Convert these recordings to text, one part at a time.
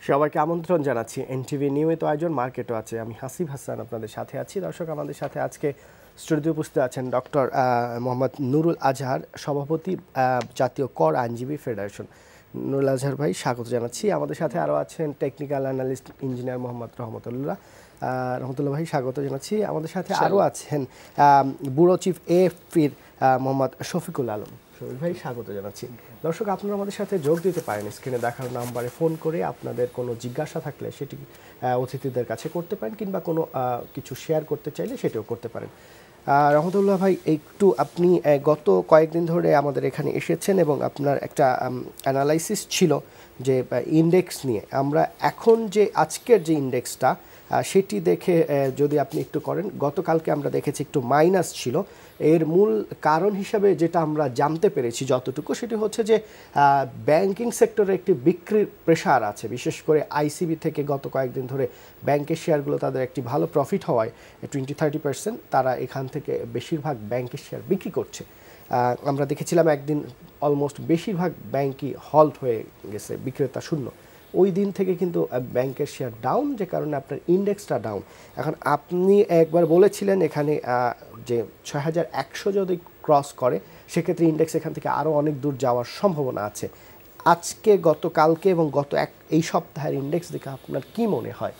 সবাইকে আমন্ত্রণ জানাচ্ছি এনটিভি নিয়মিত আয়োজন মার্কেটও আছে। আমি হাসিব হাসান আপনাদের সাথে আছি। দর্শক, আমাদের সাথে আজকে স্টুডিও উপস্থিত আছেন ডক্টর মোহাম্মদ নুরুল আজহার, সভাপতি জাতীয় কর আইনজীবী ফেডারেশন। নুরুল আজহার ভাই, স্বাগত জানাচ্ছি। আমাদের সাথে আরও আছেন টেকনিক্যাল অ্যানালিস্ট ইঞ্জিনিয়ার মোহাম্মদ রহমতুল্লাহ ভাই, স্বাগত জানাচ্ছি। আমাদের সাথে আরও আছেন ব্যুরো চিফ এএফপির মোহাম্মদ শফিকুল আলম ভাই, স্বাগত জানাচ্ছি। দর্শক, আপনারা আমাদের সাথে যোগ দিতে পারেন স্ক্রিনে দেখার নাম্বারে ফোন করে। আপনাদের কোনো জিজ্ঞাসা থাকলে সেটি অতিথিদের কাছে করতে পারেন, কিংবা কোনো কিছু শেয়ার করতে চাইলে সেটাও করতে পারেন। রহমতুল্লাহ ভাই, একটু আপনি গত কয়েকদিন ধরে আমাদের এখানে এসেছেন এবং আপনার একটা অ্যানালাইসিস ছিল যে ইন্ডেক্স নিয়ে। আমরা এখন যে আজকের যে ইন্ডেক্সটা সেটি দেখে যদি আপনি একটু করেন, গতকালকে আমরা দেখেছি একটু মাইনাস ছিল। এর মূল কারণ হিসাবে যেটা আমরা জানতে পেরেছি যতটুকু, সেটি হচ্ছে যে ব্যাংকিং সেক্টরে একটি বিক্রির প্রেশার আছে। বিশেষ করে আইসিবি থেকে গত কয়েকদিন ধরে ব্যাংকের শেয়ারগুলো তাদের একটি ভালো প্রফিট হওয়ায় 20-30% তারা এখান থেকে বেশিরভাগ ব্যাংকের শেয়ার বিক্রি করছে। আমরা দেখেছিলাম একদিন অলমোস্ট বেশিরভাগ ব্যাংকই হল্ট হয়ে গেছে, বিক্রেতা শূন্য। ওই দিন থেকে কিন্তু ব্যাংকের শেয়ার ডাউন, যে কারণে আপনার ইন্ডেক্সটা ডাউন। এখন আপনি একবার বলেছিলেন এখানে যে 6100 যদি ক্রস করে সেক্ষেত্রে ইন্ডেক্স এখান থেকে আরও অনেক দূর যাওয়ার সম্ভাবনা আছে। আজকে, গতকালকে এবং এই সপ্তাহের ইন্ডেক্স দেখে আপনার কি মনে হয়?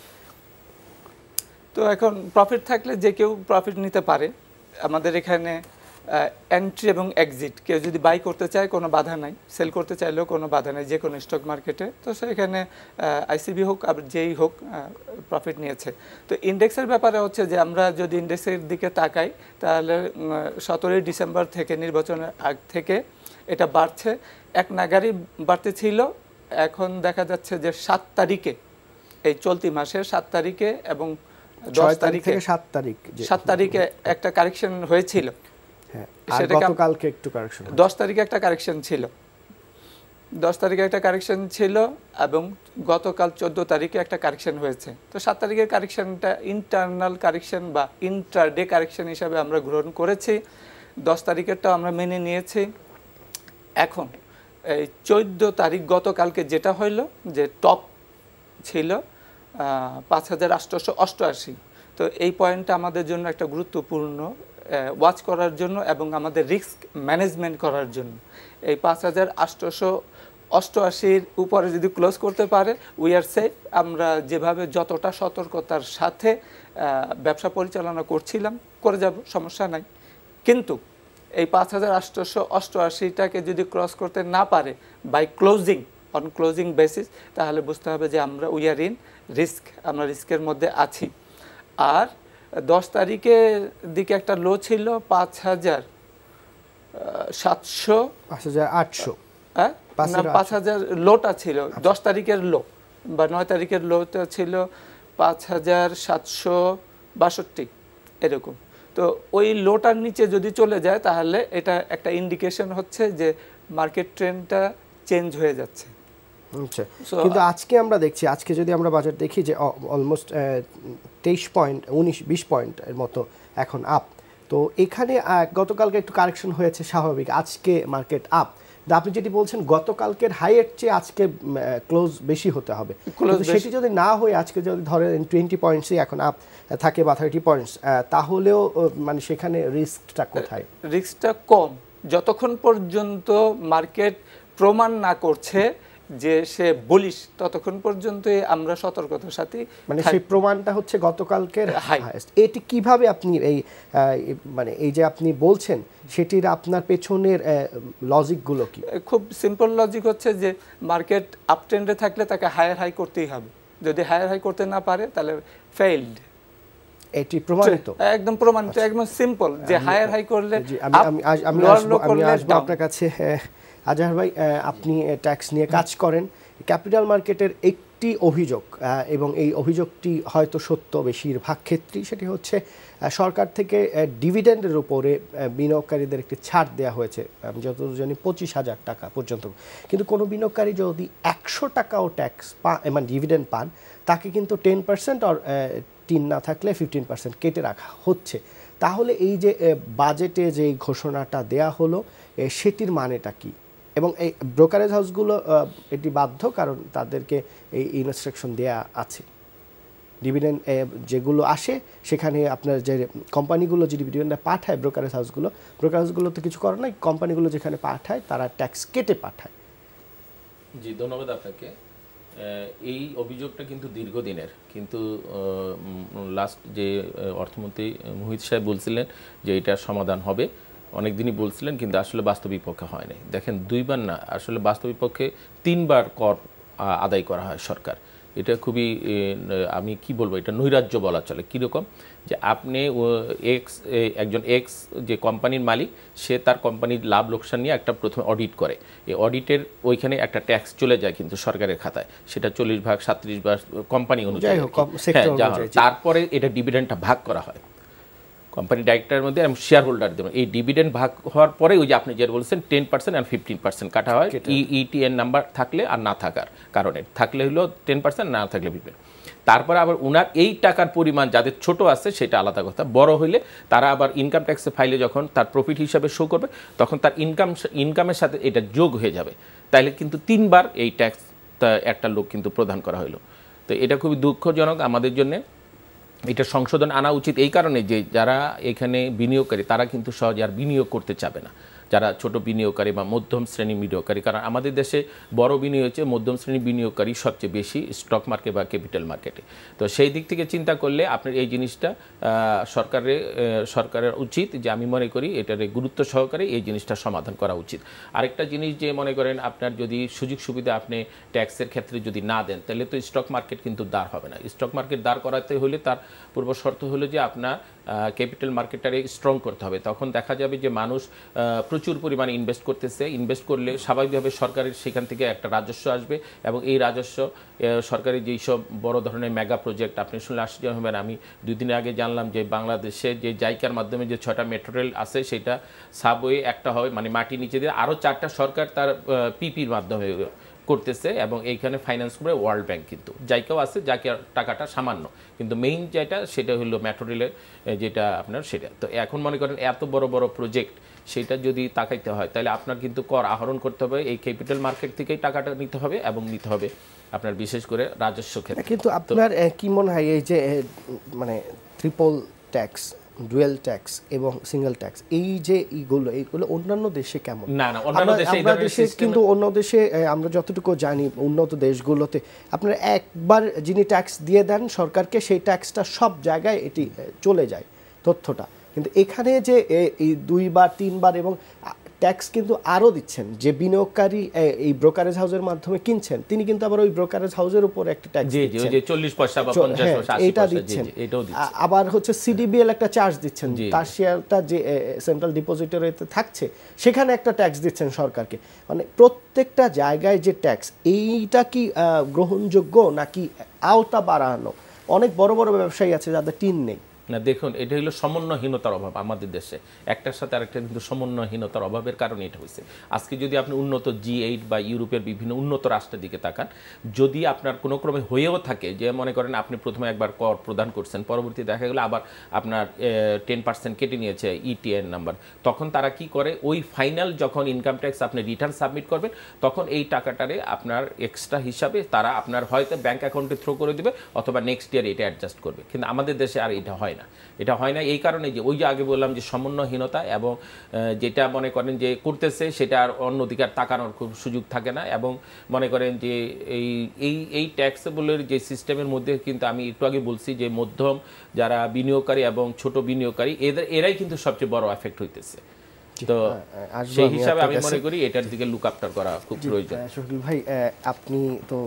তো এখন প্রফিট থাকলে যে কেউ প্রফিট নিতে পারে। আমাদের এখানে এন্ট্রি এবং এক্সিট, কেউ যদি বাই করতে চায় কোনো বাধা নাই, সেল করতে চাইলেও কোনো বাধা নাই যে কোনো স্টক মার্কেটে। তো সেখানে আইসিবি হোক আর যেই হোক প্রফিট নিয়েছে। তো ইন্ডেক্সের ব্যাপারে হচ্ছে যে আমরা যদি ইন্ডেক্সের দিকে তাকাই, তাহলে 17 ডিসেম্বর থেকে, নির্বাচনের আগ থেকে এটা বাড়ছে, এক নাগারই বাড়তে ছিল। এখন দেখা যাচ্ছে যে 7 তারিখে, এই চলতি মাসের 7 তারিখে এবং 10 তারিখে, 7 তারিখে একটা কারেকশন হয়েছিল। গতকালকে একটু কারেকশন, 10 তারিখে একটা কারেকশন ছিল, 10 তারিখে একটা কারেকশন ছিল এবং গতকাল 14 তারিখে একটা কারেকশন হয়েছে। তো 7 তারিখের কারেকশনটা ইন্টারনাল কারেকশন বা ইন্ট্রাডে কারেকশন হিসাবে আমরা গ্রহণ করেছি। 10 তারিখেরটা আমরা মেনে নিয়েছি। এখন এই 14 তারিখ, গতকালকে যেটা হইল, যে টপ ছিল 5888। তো এই পয়েন্টটা আমাদের জন্য একটা গুরুত্বপূর্ণ ওয়াচ করার জন্য এবং আমাদের রিস্ক ম্যানেজমেন্ট করার জন্য। এই 5888-র উপরে যদি ক্লোজ করতে পারে, উই আর সেফ। আমরা যেভাবে যতটা সতর্কতার সাথে ব্যবসা পরিচালনা করছিলাম করে যাব, সমস্যা নাই। কিন্তু এই 5888টাকে যদি ক্রস করতে না পারে by closing, on closing basis, তাহলে বুঝতে হবে যে আমরা উই আর ইন রিস্ক, আমরা রিস্কের মধ্যে আছি। আর 10 তারিখের দিকে একটা লো ছিল 5700-5800, হ্যাঁ, 5000 লোটা ছিল 10 তারিখের লো, বা 9 তারিখের লোটা ছিল 5762 এরকম। তো ওই লোটার নিচে যদি চলে যায়, তাহলে এটা একটা ইন্ডিকেশন হচ্ছে যে মার্কেট ট্রেন্ডটা চেঞ্জ হয়ে যাচ্ছে। কিন্তু আজকে আমরা দেখছি, আজকে যদি আমরা বাজার দেখি, যে অলমোস্ট 23 পয়েন্ট, 19-20 পয়েন্ট এর মতো এখন আপ। তো এখানে গতকালকে একটু কারেকশন হয়েছে, স্বাভাবিক। আজকে মার্কেট আপ। আপনি যেটি বলছেন গতকালকের হাইয়ের চেয়ে আজকে ক্লোজ বেশি হতে হবে, সেটি যদি না হয়, আজকে যদি ধরেন 20 পয়েন্টসই এখন আপ থাকে বা 30 পয়েন্টস, তাহলেও মানে সেখানে রিস্কটা কোথায়? রিস্কটা কম, যতক্ষণ পর্যন্ত মার্কেট প্রমাণ না করছে যে সে বুলিশ, ততক্ষণ পর্যন্তই আমরা সতর্কতার সাথে, মানে সেই প্রমাণটা হচ্ছে গতকালকের হাইয়েস্ট। এটি কিভাবে আপনি মানে এই যে আপনি বলছেন, সেটির আপনার পেছনের লজিকগুলো কি? খুব সিম্পল লজিক হচ্ছে যে মার্কেট আপ ট্রেন্ডে থাকলে তাকে হায়ার হাই করতেই হবে। যদি হায়ার হাই করতে না পারে, তাহলে ফেইলড। এটি প্রমাণিত, একদম প্রমাণিত, একদম সিম্পল, যে হায়ার হাই করলে। আমি আসবো আপনার কাছে। আজহার ভাই, আপনি ট্যাক্স নিয়ে কাজ করেন। ক্যাপিটাল মার্কেটের একটি অভিযোগ, এবং এই অভিযোগটি হয়তো সত্য বেশিরভাগ ক্ষেত্রেই, সেটি হচ্ছে সরকার থেকে ডিভিডেন্ডের উপরে বিনিয়োগকারীদের একটি ছাড় দেওয়া হয়েছে, আমি যতদূর জানি 25,000 টাকা পর্যন্ত। কিন্তু কোনো বিনিয়োগকারী যদি 100 টাকাও ট্যাক্স মানে ডিভিডেন্ড পান, তাকে কিন্তু 10% আর 3 না থাকলে 15% কেটে রাখা হচ্ছে। তাহলে এই যে বাজেটে যে ঘোষণাটা দেয়া হলো, সেটির মানেটা কি? এবং এই ব্রোকারেজ হাউসগুলো এটি বাধ্য, কারণ তাদেরকে এই ইনস্ট্রাকশন দেয়া আছে। ডিভিডেন্ড যেগুলো আসে সেখানে আপনার যে কোম্পানিগুলো যে ডিভিডেন্ডটা পাঠায় ব্রোকারেজ হাউসগুলো তো কিছু করে না, কোম্পানিগুলো যেখানে পাঠায় তারা ট্যাক্স কেটে পাঠায়। জি, ধন্যবাদ আপনাকে। এই অভিযোগটা কিন্তু দীর্ঘদিনের, কিন্তু লাস্ট যে অর্থমন্ত্রী মোহিত সাহেব বলছিলেন যে এটার সমাধান হবে, অনেক দিনই বলছিলেন, কিন্তু আসলে বাস্তবিক পক্ষে হয়নি। দেখেন, 2বার না, আসলে বাস্তবিক পক্ষে 3বার কর আদায় করা হয় সরকার। এটা খুবই, আমি কি বলবো, এটা নৈরাজ্য বলা চলে। কীরকম যে আপনি একজন এক্স যে কোম্পানির মালিক, সে তার কোম্পানির লাভ লোকসান নিয়ে একটা প্রথমে অডিট করে। এই অডিটের ওইখানে একটা ট্যাক্স চলে যায় কিন্তু সরকারের খাতায়, সেটা 40 ভাগ 37 ভাগ কোম্পানি অনুযায়ী। তারপরে এটা ডিভিডেন্ডটা ভাগ করা হয় কোম্পানি ডাইরেক্টরের মধ্যে এবং শেয়ার হোল্ডার দেবেন। এই ডিভিডেন্ড ভাগ হওয়ার পরে ওই যে আপনি যে বলছেন 10% আর 15% কাটা হয়, ইটিএন নাম্বার থাকলে আর না থাকার কারণে। থাকলে হলো 10%, না থাকলে 15%। তারপরে আবার ওনার এই টাকার পরিমাণ যাদের ছোট আছে সেটা আলাদা কথা, বড় হইলে তারা আবার ইনকাম ট্যাক্সে ফাইলে যখন তার প্রফিট হিসাবে শো করবে, তখন তার ইনকামের সাথে এটা যোগ হয়ে যাবে। তাইলে কিন্তু 3বার এই ট্যাক্স একটা লোক কিন্তু প্রদান করা হলো। তো এটা খুবই দুঃখজনক আমাদের জন্যে। এটা সংশোধন আনা উচিত এই কারণে যে যারা এখানে বিনিয়োগকারী তারা কিন্তু সহজে আর বিনিয়োগ করতে চাবে না, যারা ছোট বিনিয়োগকারী বা মধ্যম শ্রেণী বিনিয়োগকারী। কারণ আমাদের দেশে বড় বিনিয়োগ হচ্ছে মধ্যম শ্রেণী বিনিয়োগকারী সবচেয়ে বেশি স্টক মার্কেট বা ক্যাপিটাল মার্কেটে। তো সেই দিক থেকে চিন্তা করলে আপনার এই জিনিসটা সরকারের উচিত, যে আমি মনে করি এটার গুরুত্ব সহকারে এই জিনিসটা সমাধান করা উচিত। আরেকটা জিনিস যে মনে করেন আপনার যদি সুযোগ সুবিধা আপনি ট্যাক্সের ক্ষেত্রে যদি না দেন, তাহলে তো স্টক মার্কেট কিন্তু দাঁড় হবে না। স্টক মার্কেট দাঁড় করাতে হলে তার পূর্ব শর্ত হলো যে আপনার ক্যাপিটাল মার্কেটটারে স্ট্রং করতে হবে। তখন দেখা যাবে যে মানুষ প্রচুর পরিমাণে ইনভেস্ট করতেছে। ইনভেস্ট করলে স্বাভাবিকভাবে সরকারের সেখান থেকে একটা রাজস্ব আসবে, এবং এই রাজস্ব সরকারি যেই সব বড় ধরনের মেগা প্রজেক্ট, আপনি শুনলে আশ্চর্য হবেন, আমি 2 দিন আগে জানলাম যে বাংলাদেশে যে জাইকার মাধ্যমে যে 6টা মেট্রো রেল আছে, সেটা সাবওয়ে একটা হবে, মানে মাটি নিচে দিয়ে, আরও 4টা সরকার তার পিপির মাধ্যমে করতেছে, এবং এইখানে ফাইন্যান্স করে ওয়ার্ল্ড ব্যাংক। কিন্তু জাইকাও আছে, জাইকার টাকাটা সামান্য, কিন্তু মেইন যেটা সেটা হলো মেট্রো রেলের যেটা আপনার সেটা। তো এখন মনে করেন এত বড় বড় প্রজেক্ট, সেটা যদি তাকাইতে হয় তাহলে আপনার কিন্তু কর আহরণ করতে হবে, এই ক্যাপিটাল মার্কেট থেকেই টাকাটা নিতে হবে, এবং নিতে হবে আপনার বিশেষ করে রাজস্ব ক্ষেত্রে। কিন্তু আপনার কি মনে হয় এই যে মানে ট্রিপল ট্যাক্স, ডুয়েল ট্যাক্স এবং সিঙ্গেল ট্যাক্স, এই যে এইগুলো অন্যান্য দেশে কেমন? না, অন্যান্য দেশে কিন্তু অন্য দেশে আমরা যতটুকু জানি উন্নত দেশগুলোতে আপনার একবার যিনি ট্যাক্স দিয়ে দেন সরকারকে, সেই ট্যাক্সটা সব জায়গায় এটি চলে যায় তথ্যটা। কিন্তু এখানে যে এই 2বার 3বার এবং ট্যাক্স কিন্তু আরও দিচ্ছেন, যে বিনিয়োগকারী এই ব্রোকারেজ হাউসের মাধ্যমে কিনছেন, তিনি কিন্তু আবার ওই ব্রোকারেজ হাউসের উপর একটা ট্যাক্স দিচ্ছেন, 40 পয়সা বা 50 পয়সা এটা দিচ্ছেন। আবার হচ্ছে সিডিবিএল একটা চার্জ দিচ্ছেন, তার শেয়ারটা যে সেন্ট্রাল ডিপোজিটরিতে থাকছে সেখানে একটা ট্যাক্স দিচ্ছেন সরকারকে। মানে প্রত্যেকটা জায়গায় যে ট্যাক্স, এইটা কি গ্রহণযোগ্য নাকি আওতা বাড়ানো? অনেক বড় বড় ব্যবসায়ী আছে যাদের টিন নেই। না, দেখুন, এটা হলো সমন্বয়হীনতার অভাব আমাদের দেশে। একটার সাথে আরেকটা কিন্তু সমন্বয়হীনতার অভাবের কারণে এটা হয়েছে। আজকে যদি আপনি উন্নত G8 বা ইউরোপের বিভিন্ন উন্নত রাষ্ট্রের দিকে তাকান, যদি আপনার কোনো ক্রমে হয়েও থাকে যে মনে করেন আপনি প্রথমে একবার কর প্রদান করছেন, পরবর্তী দেখা গেলো আবার আপনার 10% কেটে নিয়েছে ইটিএন নাম্বার, তখন তারা কি করে, ওই ফাইনাল যখন ইনকাম ট্যাক্স আপনি রিটার্ন সাবমিট করবেন, তখন এই টাকাটারে আপনার এক্সট্রা হিসাবে তারা আপনার হয়তো ব্যাঙ্ক অ্যাকাউন্টে থ্রো করে দেবে, অথবা নেক্সট ইয়ার এটা অ্যাডজাস্ট করবে। কিন্তু আমাদের দেশে আর এটা হয় না। এটা হয় না এই কারণে যে ওই যে আগে বললাম যে সমন্বয়হীনতা, এবং যেটা মনে করেন যে করতেছে সেটা আর অন্যদিকে আর তাকানোর খুব সুযোগ থাকে না। এবং মনে করেন যে এই ট্যাক্সেবলের যে সিস্টেমের মধ্যে কিন্তু আমি একটু আগে বলছি যে মধ্যম যারা বিনিয়োগকারী এবং ছোট বিনিয়োগকারী এরাই কিন্তু সবচেয়ে বড় এফেক্ট হইতেছে। তো সেই হিসাবে আমি মনে করি এটার দিকে লুক আফটার করা খুব প্রয়োজন। শফিকুল ভাই, আপনি তো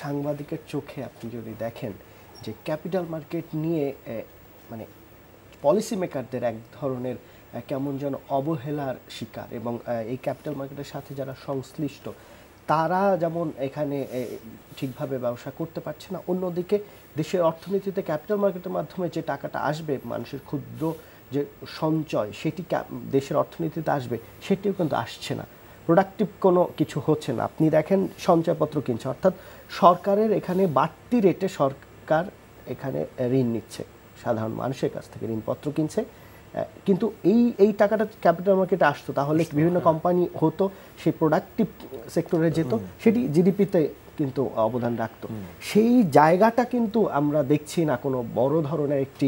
সাংবাদিকের চোখে আপনি যদি দেখেন যে ক্যাপিটাল মার্কেট নিয়ে মানে পলিসি মেকারদের এক ধরনের কেমন যেন অবহেলার শিকার, এবং এই ক্যাপিটাল মার্কেটের সাথে যারা সংশ্লিষ্ট তারা যেমন এখানে ঠিকভাবে ব্যবসা করতে পারছে না, অন্যদিকে দেশের অর্থনীতিতে ক্যাপিটাল মার্কেটের মাধ্যমে যে টাকাটা আসবে, মানুষের ক্ষুদ্র যে সঞ্চয় সেটি দেশের অর্থনীতিতে আসবে, সেটিও কিন্তু আসছে না, প্রোডাক্টিভ কোনো কিছু হচ্ছে না। আপনি দেখেন সঞ্চয়পত্র কিনছে, অর্থাৎ সরকারের এখানে বাড়তি রেটে সরকার এখানে ঋণ নিচ্ছে, সাধারণ মানুষের কাছ থেকে ঋণপত্র কিনছে, কিন্তু এই টাকাটা ক্যাপিটাল মার্কেটে আসতো, তাহলে বিভিন্ন কোম্পানি হতো, সেই প্রোডাক্টিভ সেক্টরে যেত, সেটি জিডিপিতে কিন্তু অবদান রাখতো। সেই জায়গাটা কিন্তু আমরা দেখছি না, কোনো বড় ধরনের একটি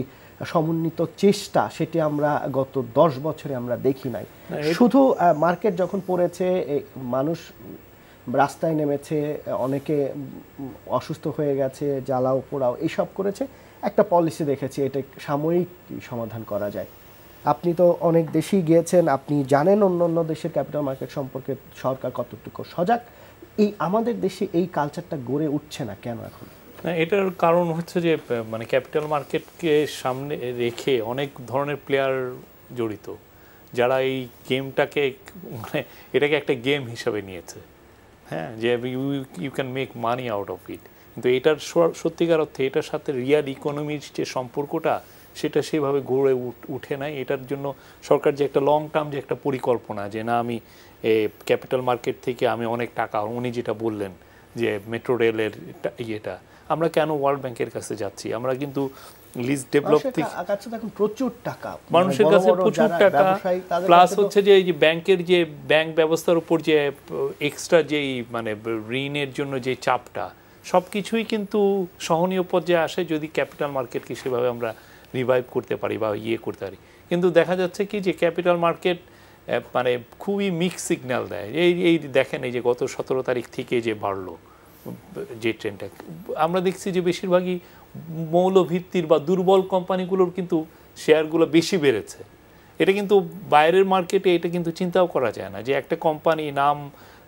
সমন্বিত চেষ্টা, সেটি আমরা গত 10 বছরে আমরা দেখি নাই। শুধু মার্কেট যখন পড়েছে, মানুষ রাস্তায় নেমেছে, অনেকে অসুস্থ হয়ে গেছে, জ্বালাও পোড়াও এইসব করেছে, একটা পলিসি দেখেছি এটা সাময়িক সমাধান করা যায়। আপনি তো অনেক দেশেই গিয়েছেন, আপনি জানেন অন্য দেশের ক্যাপিটাল মার্কেট সম্পর্কে সরকার কতটুকু সজাগ। এই আমাদের দেশে এই কালচারটা গড়ে উঠছে না কেন এখন? এটার কারণ হচ্ছে যে মানে ক্যাপিটাল মার্কেটকে সামনে রেখে অনেক ধরনের প্লেয়ার জড়িত, যারা এই গেমটাকে মানে এটাকে একটা গেম হিসাবে নিয়েছে। হ্যাঁ, যে you can make money out of it, কিন্তু এটার সত্যিকার অর্থে এটার সাথে রিয়াল ইকোনমির যে সম্পর্কটা সেটা সেভাবে গড়ে উঠে নাই। এটার জন্য সরকার যে একটা লং টার্ম যে একটা পরিকল্পনা, যে না আমি ক্যাপিটাল মার্কেট থেকে আমি অনেক টাকা, উনি যেটা বললেন যে মেট্রো রেলের ইয়েটা, আমরা কেন ওয়ার্ল্ড ব্যাংকের কাছে যাচ্ছি? আমরা কিন্তু লিস্ট ডেভেলপ থেকে প্রচুর টাকা, মানুষের কাছে প্রচুর টাকা, প্লাস হচ্ছে যে এই যে ব্যাংকের যে ব্যাংক ব্যবস্থার উপর যে এক্সট্রা যেই মানে ঋণের জন্য যে চাপটা, সব কিছুই কিন্তু সহনীয় পর্যায়ে আসে যদি ক্যাপিটাল মার্কেটকে সেভাবে আমরা রিভাইভ করতে পারি বা করতে পারি। কিন্তু দেখা যাচ্ছে কি যে ক্যাপিটাল মার্কেট মানে খুবই মিক্স সিগন্যাল দেয়। এই দেখেন, এই যে গত 17 তারিখ থেকে যে বাড়লো যে ট্রেনটা, আমরা দেখছি যে বেশিরভাগই মৌলভিত্তির বা দুর্বল কোম্পানিগুলোর কিন্তু শেয়ারগুলো বেশি বেড়েছে। এটা কিন্তু বাইরের মার্কেটে এটা কিন্তু চিন্তাও করা যায় না যে একটা কোম্পানি নাম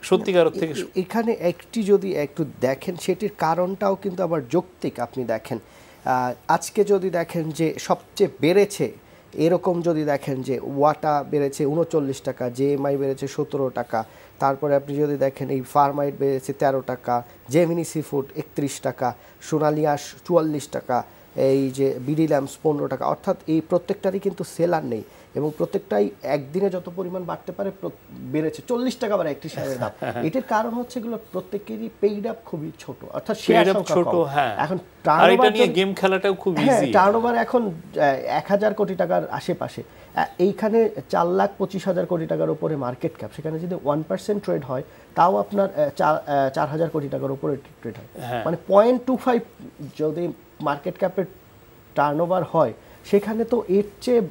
সত্যিকার থেকে। এখানে একটি যদি একটু দেখেন, সেটির কারণটাও কিন্তু আবার যৌক্তিক। আপনি দেখেন আজকে যদি দেখেন যে সবচেয়ে বেড়েছে, এরকম যদি দেখেন যে ওয়াটা বেড়েছে 39 টাকা, জেএমআই বেড়েছে 17 টাকা, তারপরে আপনি যদি দেখেন এই ফার্মাইট বেড়েছে 13 টাকা, জেমিনি সি ফুড 31 টাকা, সোনালী আঁশ 44 টাকা, এই যে বিডি ল্যাম্পস 15 টাকা। অর্থাৎ এই প্রত্যেকটারই কিন্তু সেলার নেই, এবং প্রত্যেকটাই একদিনে যত পরিমাণ বাড়তে পারে বেড়েছে 40 টাকা আবার একটি শেয়ারের দাম। এটার কারণ হচ্ছে এগুলো প্রত্যেকেরই পেইড আপ খুবই ছোট, অর্থাৎ শেয়ার ছোট। এখন টার্নওভার নিয়ে গেম খেলাটাও খুব ইজি। টার্নওভার এখন 1000 কোটি টাকার আশেপাশে, এইখানে 4,25,000 কোটি টাকার উপরে মার্কেট ক্যাপ, সেখানে যদি 1% ট্রেড হয় তাও আপনার 4,000 কোটি টাকার উপরে ট্রেড হয়। মানে 0.25 যদি মার্কেট ক্যাপের টার্নওভার হয়, সেখানে তো এর চেয়ে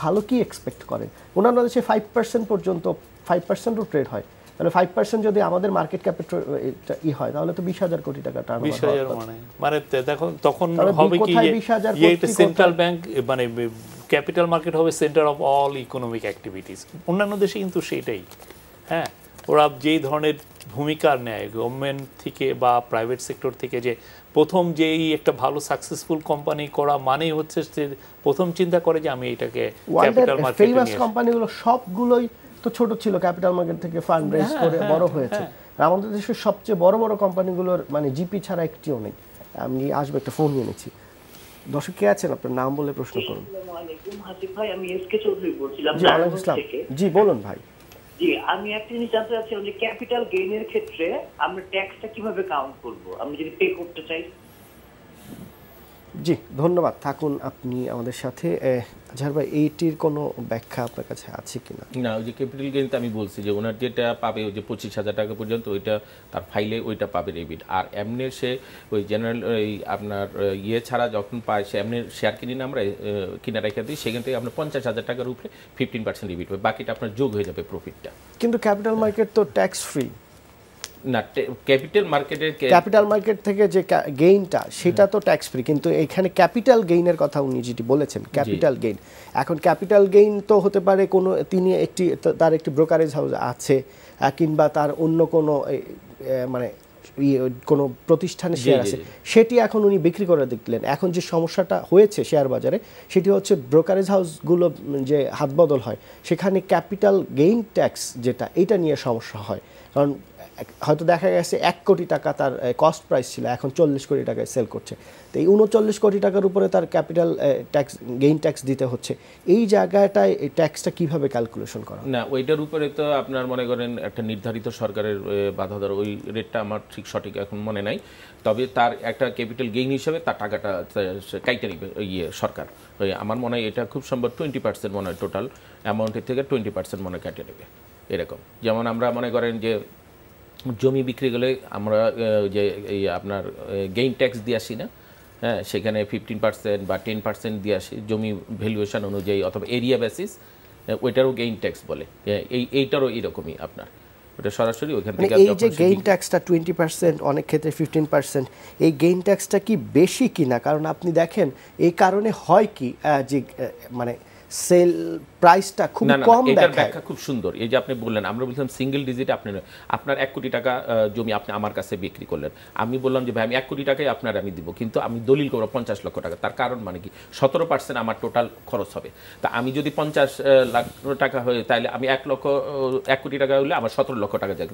ভালো কি এক্সপেক্ট করেন? অন্যান্য দেশে 5% পর্যন্ত 5%ও ট্রেড হয়, তাহলে 5% যদি আমাদের মার্কেট ক্যাপে হয় তাহলে তো 20,000 কোটি টাকা টার্নওভার। 20,000 মানে দেখো তখন হবে কি, এটা সেন্ট্রাল ব্যাংক মানে ক্যাপিটাল মার্কেট হবে centre of all economic activities. অন্যান্য দেশে কিন্তু সেটাই। হ্যাঁ, ওরা যেই ধরনের ভূমিকা নেয় গভর্নমেন্ট থেকে বা প্রাইভেট সেক্টর থেকে, যে প্রথম যেই একটা ভালো সাকসেসফুল কোম্পানি করা মানেই হচ্ছে প্রথম চিন্তা করে যে আমি এটাকে ক্যাপিটাল মার্কেটে নিয়ে আসব। কোম্পানিগুলো সবগুলোই তো ছোট ছিল, ক্যাপিটাল মার্কেট থেকে ফান্ড রেজ করে বড় হয়েছে। আমাদের দেশের সবচেয়ে বড় বড় কোম্পানিগুলোর মানে জিপি ছাড়া একটিও নেই। আমি আসবো, একটা ফোন নিয়ে নিচ্ছি। দর্শক কে আছেন, আপনার নাম বলে প্রশ্ন করুন। জি বলুন ভাই। জি, আমি একটা জিনিস জানতে চাচ্ছি যে ক্যাপিটাল গেইনের ক্ষেত্রে আমরা ট্যাক্সটা কিভাবে কাউন্ট করব আমি যদি পে করতে চাই? জি ধন্যবাদ, থাকুন আপনি আমাদের সাথে। আজহার ভাই, এইটির কোনো ব্যাখ্যা আপনার কাছে আছে কিনা? না, ওই যে ক্যাপিটাল গেইন আমি বলছি যে ওনার যেটা পাবে ওই যে 25,000 টাকা পর্যন্ত, ওইটা তার ফাইলে ওইটা পাবে রেবিট। আর এমনি সে ওই জেনারেল ওই আপনার ছাড়া যখন পায়, সে এমনি শেয়ার কিনে আমরা কিনে রেখে দিই, সেখান থেকে আপনার 50,000 টাকার উপরে 15% রেবিট পাবে, বাকিটা আপনার যোগ হয়ে যাবে প্রফিটটা। কিন্তু ক্যাপিটাল মার্কেট তো ট্যাক্স ফ্রি না, ক্যাপিটাল মার্কেট থেকে যে গেইনটা সেটা তো ট্যাক্স ফ্রি, কিন্তু এখানে ক্যাপিটাল গেইনের কথা উনি যেটি বলেছেন, ক্যাপিটাল গেইন। এখন ক্যাপিটাল গেইন তো হতে পারে কোনো তিনি তার একটি ব্রোকারেজ হাউস আছে, কিংবা তার অন্য কোনো মানে কোনো প্রতিষ্ঠানে শেয়ার আছে, সেটি এখন উনি বিক্রি করে দিলেন। এখন যে সমস্যাটা হয়েছে শেয়ার বাজারে, সেটি হচ্ছে ব্রোকারেজ হাউসগুলো যে হাতবদল হয়, সেখানে ক্যাপিটাল গেইন ট্যাক্স যেটা, এটা নিয়ে সমস্যা হয়। কারণ হয়তো দেখা গেছে 1 কোটি টাকা তার কস্ট প্রাইস ছিল, এখন 40 কোটি টাকায় সেল করছে। তো এই 39 কোটি টাকার উপরে তার ক্যাপিটাল ট্যাক্স, গেইন ট্যাক্স দিতে হচ্ছে। এই জায়গাটায় এই ট্যাক্সটা কিভাবে ক্যালকুলেশন করা? না, ওইটার উপরে তো আপনার মনে করেন একটা নির্ধারিত সরকারের বাধা ধরা, ওই রেটটা আমার ঠিক সঠিক এখন মনে নাই, তবে তার একটা ক্যাপিটাল গেইন হিসেবে তার টাকাটা কাইটে নিবে সরকার। ওই আমার মনে হয় এটা খুব সম্ভব 20% মনে হয় টোটাল অ্যামাউন্টের থেকে 20% মনে কেটে নেবে এরকম। যেমন আমরা মনে করেন যে জমি বিক্রি গেলে আমরা যে এই আপনার গেইন ট্যাক্স দিয়ে আসি না, হ্যাঁ, সেখানে 15% বা 10% দিয়ে আসি জমি ভ্যালুয়েশন অনুযায়ী অথবা এরিয়া বেসিস, ওইটারও গেইন ট্যাক্স বলে। এইটারও এরকমই আপনার ওটা সরাসরি ওইখান থেকে। এই যে গেইন ট্যাক্সটা 20%, অনেক ক্ষেত্রে 15%, এই গেইন ট্যাক্সটা কি বেশি কিনা? কারণ আপনি দেখেন এই কারণে হয় কি যে মানে সেল প্রাইসটা খুব কম দেখায়। এটার ব্যাখ্যা খুব সুন্দর। এই যে আপনি বললেন, আমরা বলছিলাম সিঙ্গেল ডিজিট, আপনার 1 কোটি টাকা জমি আপনি আমার কাছে বিক্রি করলেন, আমি বললাম যে ভাই আমি 1 কোটি টাকাই আপনার আমি দিব, কিন্তু আমি দলিল করবো 50 লক্ষ টাকা। তার কারণ মানে কি 17% আমার টোটাল খরচ হবে। তা আমি যদি 50 লাখ টাকা হয়, তাহলে আমি 1 কোটি টাকা হলে আমার 17 লক্ষ টাকা যাবে,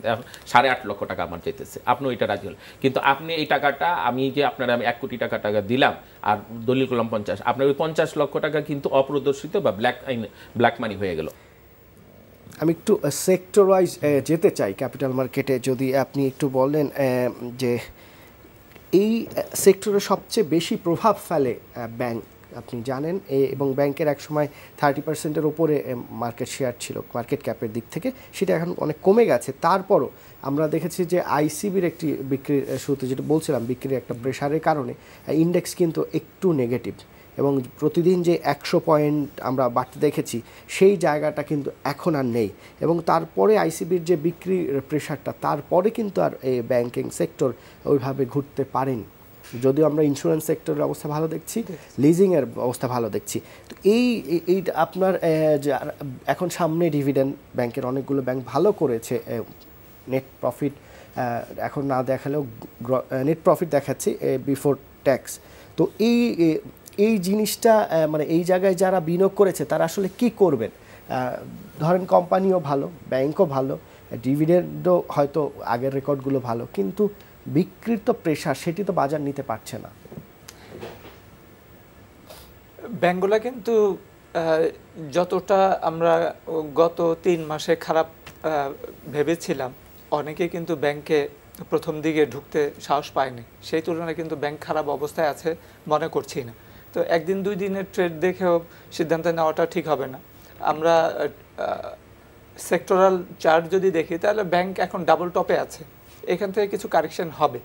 8.5 লক্ষ টাকা আমার যেতেছে। আপনি ওইটা রাজি হলেন, কিন্তু আপনি এই টাকাটা আমি যে আপনার আমি 1 কোটি টাকা দিলাম আর দলিল করলাম 50, আপনার ওই 50 লক্ষ টাকা কিন্তু অপ্রদর্শিত বা ব্ল্যাক মানি হয়ে গেল। আমি একটু সেক্টর ওয়াইজ যেতে চাই ক্যাপিটাল মার্কেটে। যদি আপনি একটু বলেন যে এই সেক্টরে সবচেয়ে বেশি প্রভাব ফেলে ব্যাংক, আপনি জানেন, এবং ব্যাংকের একসময় 30%-এর উপরে মার্কেট শেয়ার ছিল মার্কেট ক্যাপের দিক থেকে, সেটা এখন অনেক কমে গেছে। তারপরও আমরা দেখেছি যে আইসিবির একটি বিক্রির শুরুতে যেটা বলছিলাম, বিক্রির একটা প্রেশারের কারণে ইন্ডেক্স কিন্তু একটু নেগেটিভ, এবং প্রতিদিন যে 100 পয়েন্ট আমরা বাড়তে দেখেছি সেই জায়গাটা কিন্তু এখন আর নেই। এবং তারপরে আইসিবির যে বিক্রির প্রেশারটা, তারপরে কিন্তু আর এই ব্যাংকিং সেক্টর ওইভাবে ঘুরতে পারেনি। যদিও আমরা ইন্স্যুরেন্স সেক্টরের অবস্থা ভালো দেখছি, লিজিংয়ের অবস্থা ভালো দেখছি। তো এই আপনার এখন সামনে ডিভিডেন্ড, ব্যাংকের অনেকগুলো ব্যাংক ভালো করেছে, নেট প্রফিট এখন না দেখালেও নেট প্রফিট দেখাচ্ছে বিফোর ট্যাক্স। তো এই জিনিসটা মানে এই জায়গায় যারা বিনিয়োগ করেছে তারা আসলে কি করবেন? ধরেন কোম্পানিও ভালো, ব্যাংকও ভালো, ডিভিডেন্ডও হয়তো আগের রেকর্ডগুলো ভালো, কিন্তু বিক্রির তো প্রেশার, সেটি তো বাজার নিতে পারছে না। ব্যাংকগুলো কিন্তু যতটা আমরা গত 3 মাসে খারাপ ভেবেছিলাম, অনেকে কিন্তু ব্যাংকে প্রথম দিকে ঢুকতে সাহস পায়নি, সেই তুলনায় কিন্তু ব্যাংক খারাপ অবস্থায় আছে মনে করছি না। তো 1 দিন 2 দিনের ট্রেড দেখেও সিদ্ধান্ত নেওয়াটা ঠিক হবে না। আমরা সেক্টরাল চার্ট যদি দেখি, তাহলে ব্যাংক এখন ডাবল টপে আছে, এখান থেকে কিছু কারেকশন হবে।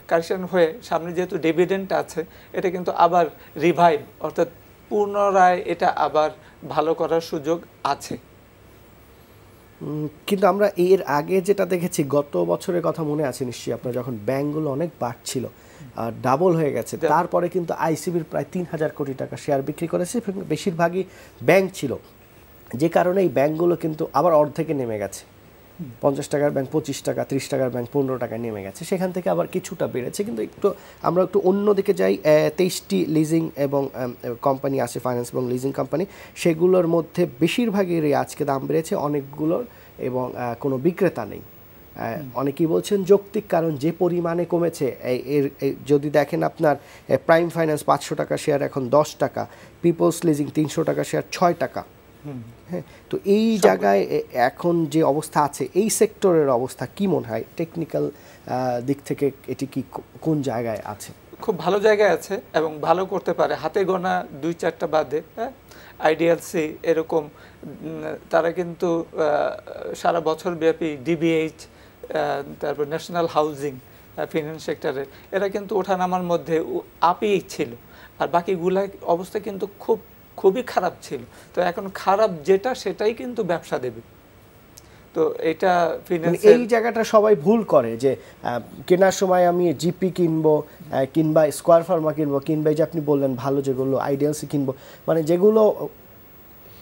কারেকশন হয়ে সামনে যেহেতু ডিভিডেন্ড আছে, এটা কিন্তু আবার রিভাইভ, অর্থাৎ পুনরায় এটা আবার ভালো করার সুযোগ আছে। কিন্তু আমরা এর আগে যেটা দেখেছি, গত বছরের কথা মনে আছে নিশ্চয়ই আপনার, যখন ব্যাংকগুলো অনেক বাড়ছিল, ডাবল হয়ে গেছে, তারপরে কিন্তু আইসিবির প্রায় 3000 কোটি টাকা শেয়ার বিক্রি করেছে, বেশিরভাগই ব্যাংক ছিল, যে কারণে এই ব্যাংকগুলো কিন্তু আবার অর্ধেকে নেমে গেছে। 50 টাকার ব্যাংক 25 টাকা, 30 টাকার ব্যাংক 15 টাকায় নেমে গেছে, সেখান থেকে আবার কিছুটা বেড়েছে। কিন্তু আমরা একটু অন্যদিকে যাই, 23টি লিজিং এবং কোম্পানি আছে, ফাইন্যান্স এবং লিজিং কোম্পানি, সেগুলোর মধ্যে বেশিরভাগেরই আজকে দাম বেড়েছে, অনেকগুলোর এবং কোনো বিক্রেতা নেই। অনেকেই বলছেন যৌক্তিক কারণ, যে পরিমাণে কমেছে। যদি দেখেন আপনার প্রাইম ফাইন্যান্স 500 টাকা শেয়ার এখন 10 টাকা, পিপলস লিজিং 300 টাকা শেয়ার 6 টাকা। হ্যাঁ, তো এই জায়গায় এখন যে অবস্থা আছে, এই সেক্টরের অবস্থা কি মনে হয় টেকনিক্যাল দিক থেকে? এটি কি কোন জায়গায় আছে? খুব ভালো জায়গায় আছে এবং ভালো করতে পারে, হাতে গোনা 2-4টা বাদে। হ্যাঁ, আইডিএলসি এরকম, তারা কিন্তু সারা বছর ব্যাপী, ডিবিএইচ, তারপর ন্যাশনাল হাউজিং ফিনান্স সেক্টরে, এরা কিন্তু ওঠানামার মধ্যে আপই ছিল, আর বাকিগুলা অবস্থা কিন্তু খুবই খারাপ ছিল। তো এখন খারাপ যেটা, সেটাই কিন্তু ব্যবসা দেবে। তো এটা এই জায়গাটা সবাই ভুল করে, যে কেনার সময় আমি জিপি কিনবো, কিংবা স্কয়ার ফার্মা কিনবো, কিংবা এই যে আপনি বললেন ভালো যেগুলো আইডিএলসি কিনবো, মানে যেগুলো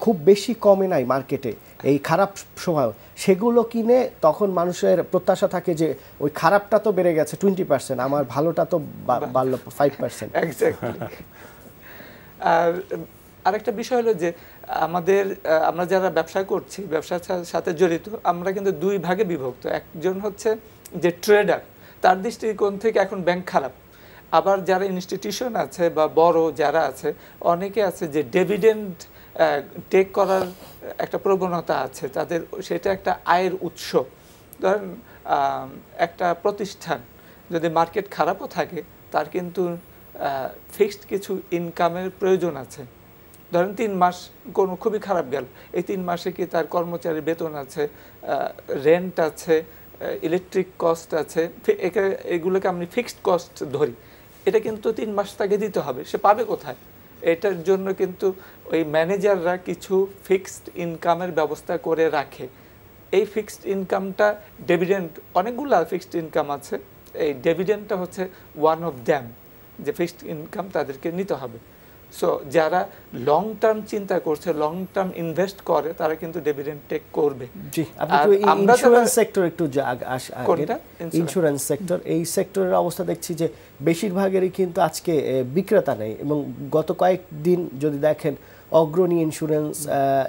খুব বেশি কমে নাই মার্কেটে এই খারাপ সময়, সেগুলো কিনে তখন মানুষের প্রত্যাশা থাকে যে ওই খারাপটা তো বেড়ে গেছে 20%, আমার ভালোটা তো বাড়লো 5%। এক্স্যাক্টলি। আর আরেকটা বিষয় হলো যে আমরা যারা ব্যবসা করছি, ব্যবসার সাথে জড়িত, আমরা কিন্তু 2 ভাগে বিভক্ত। একজন হচ্ছে যে ট্রেডার তার দৃষ্টিকোণ থেকে এখন ব্যাংক খারাপ। আবার যারা ইনস্টিটিউশন আছে বা বড় যারা আছে অনেকে আছে যে ডিভিডেন্ড টেক করার একটা প্রবণতা আছে তাদের, সেটা একটা আয়ের উৎস। ধরেন একটা প্রতিষ্ঠান যদি মার্কেট খারাপও থাকে তার কিন্তু ফিক্সড কিছু ইনকামের প্রয়োজন আছে। ধরেন 3 মাস কোনো খুবই খারাপ গেল, এই 3 মাসে কি তার কর্মচারীর বেতন আছে, রেন্ট আছে, ইলেকট্রিক কস্ট আছে, এগুলোকে আমি ফিক্সড কস্ট ধরি, এটা কিন্তু 3 মাস তাকে দিতে হবে। সে পাবে কোথায়? এটার জন্য কিন্তু ওই ম্যানেজাররা কিছু ফিক্সড ইনকামের ব্যবস্থা করে রাখে। এই ফিক্সড ইনকামটা ডিভিডেন্ড, অনেকগুলো ফিক্সড ইনকাম আছে, এই ডিভিডেন্ডটা হচ্ছে ওয়ান অফ দ্যাম, যে ফিক্সড ইনকাম তাদেরকে নিতে হবে। সো যারা লং টার্ম চিন্তা করছে, লং টার্ম ইনভেস্ট করে, তারা কিন্তু ডিভিডেন্ড টেক করবে। জি, আপনি ইন্স্যুরেন্স সেক্টর একটু ইন্স্যুরেন্স সেক্টর, এই সেক্টরের অবস্থা দেখছি যে বেশিরভাগেরই কিন্তু আজকে বিক্রেতা নেই, এবং গত কয়েকদিন যদি দেখেন অগ্রণী ইন্স্যুরেন্স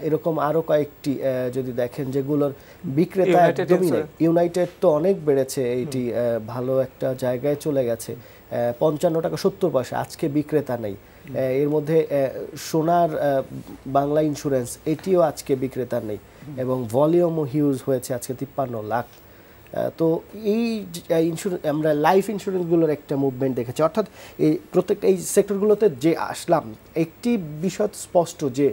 এরকম আরো কয়েকটি যদি দেখেন যেগুলোর বিক্রেতা একদমই নেই। ইউনাইটেড তো অনেক বেড়েছে, এইটি ভালো একটা জায়গায় চলে গেছে, 55 টাকা 70 পয়সা, আজকে বিক্রেতা নেই। এর মধ্যে সোনার বাংলা ইন্স্যুরেন্স এটিও আজকে বিক্রেতা নেই, এবং ভলিউমও হিউজ হয়েছে আজকে 53 লাখ। তো এই আমরা লাইফ ইন্স্যুরেন্সগুলোর একটা মুভমেন্ট দেখেছি, অর্থাৎ এই প্রত্যেকটা এই সেক্টরগুলোতে যে আসলাম, একটি বিষয় স্পষ্ট যে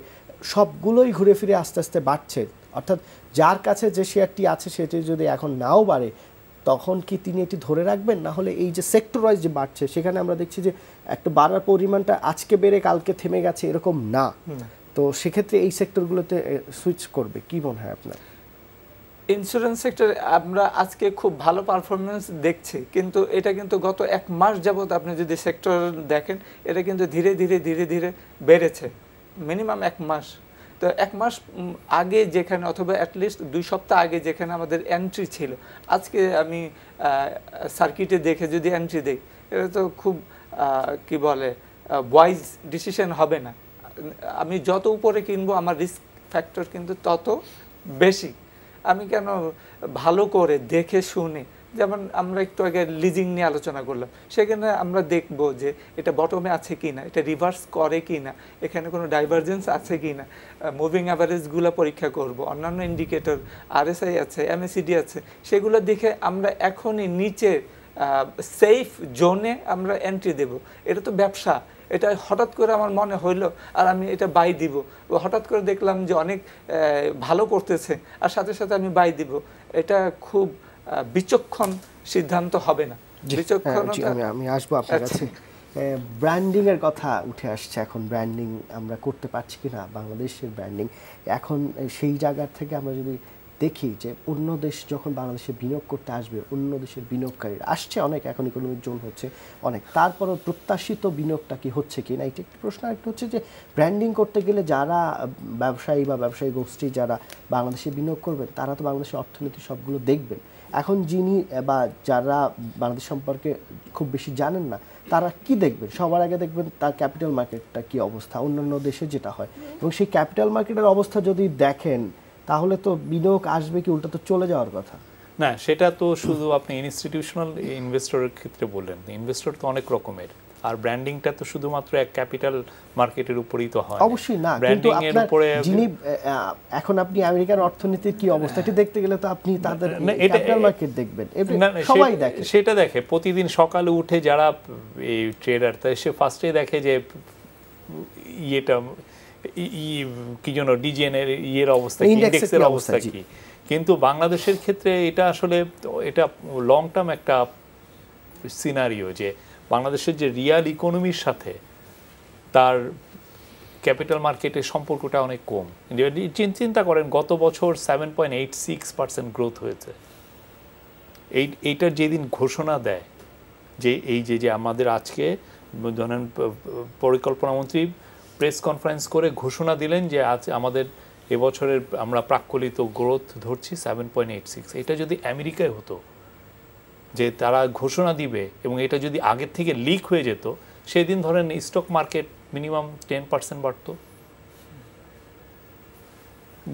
সবগুলোই ঘুরে ফিরে আস্তে আস্তে বাড়ছে। অর্থাৎ যার কাছে যে শেয়ারটি আছে সেটি যদি এখন নাও বাড়ে, তখন কি তিনি এটি ধরে রাখবেন? না হলে এই যে সেক্টর ওয়াইজ যে বাড়ছে, সেখানে আমরা দেখছি যে একটা বাড়ার পরিমাণটা আজকে বেড়ে কালকে থেমে গেছে, এরকম না। তো সেক্ষেত্রে এই সেক্টরগুলোতে সুইচ করবে, কি মনে হয় আপনার? ইন্স্যুরেন্স সেক্টরে আমরা আজকে খুব ভালো পারফরমেন্স দেখছি, কিন্তু এটা কিন্তু গত 1 মাস যাবত আপনি যদি সেক্টর দেখেন, এটা কিন্তু ধীরে ধীরে ধীরে ধীরে বেড়েছে, মিনিমাম 1 মাস। তো 1 মাস আগে যেখানে, অথবা অ্যাটলিস্ট 2 সপ্তাহ আগে যেখানে আমাদের এন্ট্রি ছিল, আজকে আমি সার্কিটে দেখে যদি এন্ট্রি দেই, এটা তো খুব কি বলে ওয়াইজ ডিসিশন হবে না। আমি যত উপরে কিনবো আমার রিস্ক ফ্যাক্টর কিন্তু তত বেশি। আমি কেন ভালো করে দেখে শুনে, যেমন আমরা একটু আগে লিজিং নিয়ে আলোচনা করলাম, সেখানে আমরা দেখব যে এটা বটমে আছে কি না, এটা রিভার্স করে কি না, এখানে কোনো ডাইভারজেন্স আছে কি না, মুভিং অ্যাভারেজগুলো পরীক্ষা করব, অন্যান্য ইন্ডিকেটর RSI আছে, MACD আছে, সেগুলো দেখে আমরা এখনই নিচে সেফ জোনে আমরা এন্ট্রি দেব। এটা তো ব্যবসা, এটা হঠাৎ করে আমার মনে হইলো আর আমি এটা বাই দিব, হঠাৎ করে দেখলাম যে অনেক ভালো করতেছে আর সাথে সাথে আমি বাই দিব, এটা খুব বিচক্ষণ সিদ্ধান্ত হবে না। আমি আসবো আপনার কাছে। ব্র্যান্ডিং এর কথা উঠে আসছে, এখন ব্র্যান্ডিং আমরা করতে পারছি কিনা, বাংলাদেশের ব্র্যান্ডিং এখন সেই জায়গা থেকে আমরা যদি দেখি যে অন্য দেশ যখন বাংলাদেশে বিনিয়োগ করতে আসবে, অন্য দেশের বিনিয়োগকারী আসছে অনেক, এখন ইকোনমিক জোন হচ্ছে অনেক, তারপরও প্রত্যাশিত বিনিয়োগটা কি হচ্ছে কি না, এটা একটি প্রশ্ন। একটা হচ্ছে যে ব্র্যান্ডিং করতে গেলে যারা ব্যবসায়ী বা ব্যবসায়ী গোষ্ঠী যারা বাংলাদেশে বিনিয়োগ করবেন, তারা তো বাংলাদেশের অর্থনীতি সবগুলো দেখবেন। এখন যিনি বা যারা বাংলাদেশ সম্পর্কে খুব বেশি জানেন না, তারা কি দেখবেন? সবার আগে দেখবেন তার ক্যাপিটাল মার্কেটটা কি অবস্থা, অন্যান্য দেশে যেটা হয়, এবং সেই ক্যাপিটাল মার্কেটের অবস্থা যদি দেখেন, তাহলে তো বিনিয়োগ আসবে কি, উল্টা তো চলে যাওয়ার কথা না। সেটা তো শুধু আপনি ইনস্টিটিউশনাল ইনভেস্টরের ক্ষেত্রে বললেন, ইনভেস্টর তো অনেক রকমের, আর ব্র্যান্ডিংটা তো শুধুমাত্র এক ক্যাপিটাল মার্কেটের উপরেই তো হয়, অবশ্যই না। কিন্তু আপনার যিনি এখন আপনি আমেরিকার অর্থনীতির কি অবস্থা এটি দেখতে গেলে তো আপনি তাদের ক্যাপিটাল মার্কেট দেখবেন, সবাই দেখে, সেটা দেখে প্রতিদিন সকালে উঠে যারা এই ট্রেডার, তাই সে ফার্স্টে দেখে যে ইয়েটা কি যেন ডিজেনের ইয়ের অবস্থা কি, ইন্ডেক্সের অবস্থা কি। কিন্তু বাংলাদেশের ক্ষেত্রে এটা আসলে এটা লং টার্ম একটা সিনারিও, যে বাংলাদেশের যে রিয়াল ইকোনমির সাথে তার ক্যাপিটাল মার্কেটের সম্পর্কটা অনেক কম। চিন্তা করেন গত বছর 7.86% গ্রোথ হয়েছে। এইটার যেদিন ঘোষণা দেয় যে এই যে আমাদের আজকে ধরেন পরিকল্পনামন্ত্রী প্রেস কনফারেন্স করে ঘোষণা দিলেন যে আজ আমাদের এবছরের আমরা প্রাক্কলিত গ্রোথ ধরছি 7.86, এটা যদি আমেরিকায় হতো যে তারা ঘোষণা দিবে এবং এটা যদি আগের থেকে লিক হয়ে যেত, সেদিন ধরেন স্টক মার্কেট মিনিমাম 10% বাড়তো।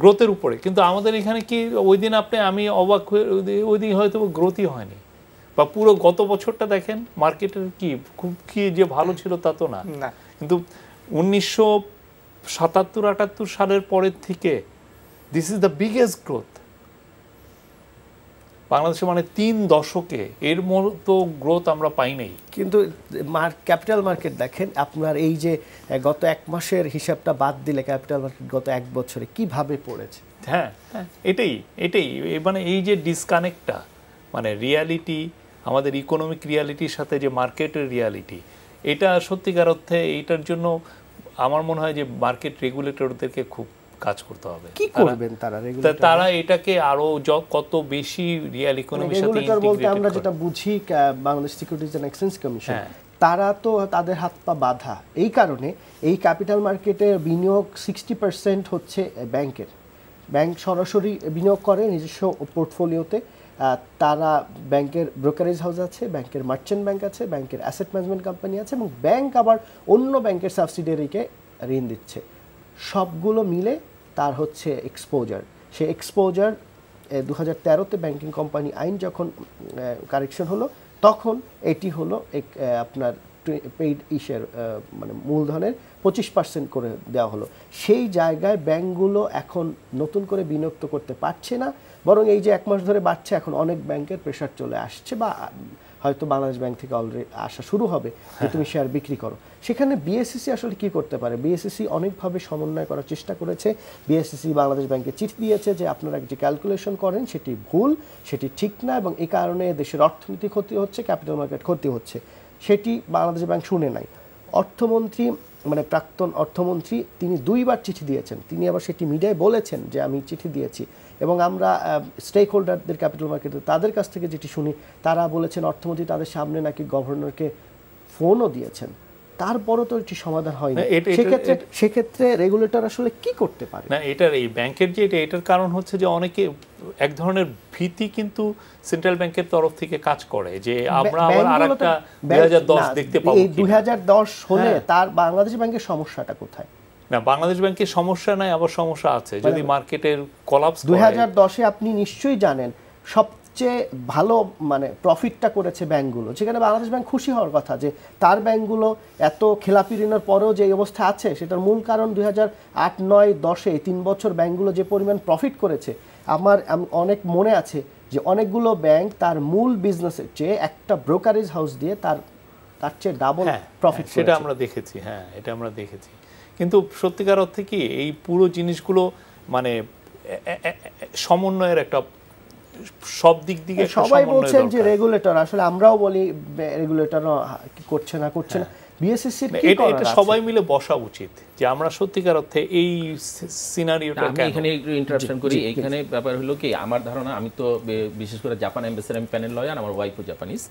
গ্রোথের উপরে। কিন্তু আমাদের এখানে কি ওই দিন আমি অবাক হয়ে ওই দিন হয়তো গ্রোথই হয়নি, বা পুরো গত বছরটা দেখেন মার্কেটের খুব কি যে ভালো ছিল তা তো না। কিন্তু 1977-78 সালের পরের থেকে this is the biggest growth বাংলাদেশে, মানে 3 দশকে এর মতো গ্রোথ আমরা পাই নাই। কিন্তু ক্যাপিটাল মার্কেট দেখেন আপনার এই যে গত 1 মাসের হিসাবটা বাদ দিলে ক্যাপিটাল মার্কেট গত 1 বছরে কিভাবে পড়েছে। হ্যাঁ হ্যাঁ, এটাই মানে এই যে ডিসকানেক্টটা, মানে রিয়ালিটি, আমাদের ইকোনমিক রিয়ালিটির সাথে যে মার্কেটের রিয়ালিটি, এটা সত্যিকার অর্থে এইটার জন্য আমার মনে হয় যে মার্কেট রেগুলেটরদেরকে খুব কাজ করতে হবে। কি করবেন তারা এটাকে আরো কত বেশি রিয়েল ইকোনমির সাথে ইন্টিগ্রেট বলতে আমরা যেটা বুঝি Bangladesh securities and exchange commission, তারা তো তাদের হাত পা বাঁধা। এই কারণে এই ক্যাপিটাল মার্কেটে বিনিয়োগ 60% হচ্ছে ব্যাংকের। ব্যাংক সরাসরি বিনিয়োগ করে নিজস্ব পোর্টফোলিওতে। তারা ব্যাংকের ব্রোকারেজ হাউস আছে, ব্যাংকের মার্চেন্ট ব্যাংক আছে, ব্যাংকের অ্যাসেট ম্যানেজমেন্ট কোম্পানি আছে, এবং ব্যাংক আবার অন্য ব্যাংকের সাবসিডিয়ারিকে ঋণ দিচ্ছে। সবগুলো মিলে তার হচ্ছে এক্সপোজার। সে এক্সপোজার 2013-তে ব্যাংকিং কোম্পানি আইন যখন কারেকশন হলো, তখন এটি হলো আপনার পেইড মানে মূলধনের 25% করে দেওয়া হলো। সেই জায়গায় ব্যাংকগুলো এখন নতুন করে বিনিয়োগ করতে পারছে না, বরং এই যে 1 মাস ধরে বাড়ছে, এখন অনেক ব্যাংকের প্রেশার চলে আসছে, বা হয়তো বাংলাদেশ ব্যাংক থেকে অলরেডি আসা শুরু হবে যে তুমি শেয়ার বিক্রি করো। সেখানে বিএসসিসি আসলে কি করতে পারে? বিএসসিসি অনেকভাবে সমন্বয় করার চেষ্টা করেছে। বিএসসিসি বাংলাদেশ ব্যাংকে চিঠি দিয়েছে যে আপনারা যে ক্যালকুলেশন করেন সেটি ভুল, সেটি ঠিক না, এবং এই কারণে দেশের অর্থনীতি ক্ষতি হচ্ছে, ক্যাপিটাল মার্কেট ক্ষতি হচ্ছে। সেটি বাংলাদেশ ব্যাংক শুনে নাই। অর্থমন্ত্রী, মানে প্রাক্তন অর্থমন্ত্রী, তিনি 2বার চিঠি দিয়েছেন। তিনি আবার সেটি মিডিয়ায় বলেছেন যে আমি চিঠি দিয়েছি, এবং আমরা স্টেক হোল্ডারদের ক্যাপিটাল মার্কেটে তাদের কাছ থেকে যেটি শুনি, তারা বলেছেন অর্থমন্ত্রী তাদের সামনে নাকি গভর্নরকে ফোনও দিয়েছেন। তারপরও তো এটি সমাধান হয়নি। সেক্ষেত্রে রেগুলেটর আসলে কি করতে পারে? না, এই ব্যাংকের যে এটার কারণ হচ্ছে যে অনেকে এক ধরনের ভীতি কিন্তু সেন্ট্রাল ব্যাংকের তরফ থেকে কাজ করে যে আমরা আবার আরেকটা 2010 দেখতে পাবো। এই 2010 হলে তার বাংলাদেশ ব্যাংকের সমস্যাটা কোথায়? না, বাংলাদেশ ব্যাংকের সমস্যা নাই, আবার সমস্যা আছে যদি মার্কেটের কোলাপস করে। 2010-এ আপনি নিশ্চয়ই জানেন সবচেয়ে ভালো মানে প্রফিটটা করেছে ব্যাংকগুলো, যেখানে বাংলাদেশ ব্যাংক খুশি হওয়ার কথা যে তার ব্যাংকগুলো এত খেলাপি ঋণের পরেও যে অবস্থা আছে, সেটার মূল কারণ 2008, 9, 10-এ 3 বছর ব্যাংকগুলো যে পরিমাণ প্রফিট করেছে। আমার অনেক মনে আছে যে অনেকগুলো ব্যাংক তার মূল বিজনেসের চেয়ে একটা ব্রোকারেজ হাউস দিয়ে তার চেয়ে ডাবল প্রফিট, সেটা আমরা দেখেছি। হ্যাঁ, এটা আমরা দেখেছি। কিন্তু সত্যিকার অর্থে কি এই পুরো জিনিসগুলো মানে সমন্বয়ের একটা, সব দিক দিকে সবাই বলছেন যে রেগুলেটর, আসলে আমরাও বলি রেগুলেটর করছে না। বিএসসিসি এটা সবাই মিলে বসা উচিত যে আমরা সত্যিকার অর্থে এই সিনারিওটা। আমি এখানে একটু ইন্টারাপশন করি। এইখানে ব্যাপার হলো কি, আমার ধারণা, আমি তো বিশেষ করে জাপান এমবেসির আমি প্যানেল লয়ার, আমার ওয়াইফও জাপানিজ,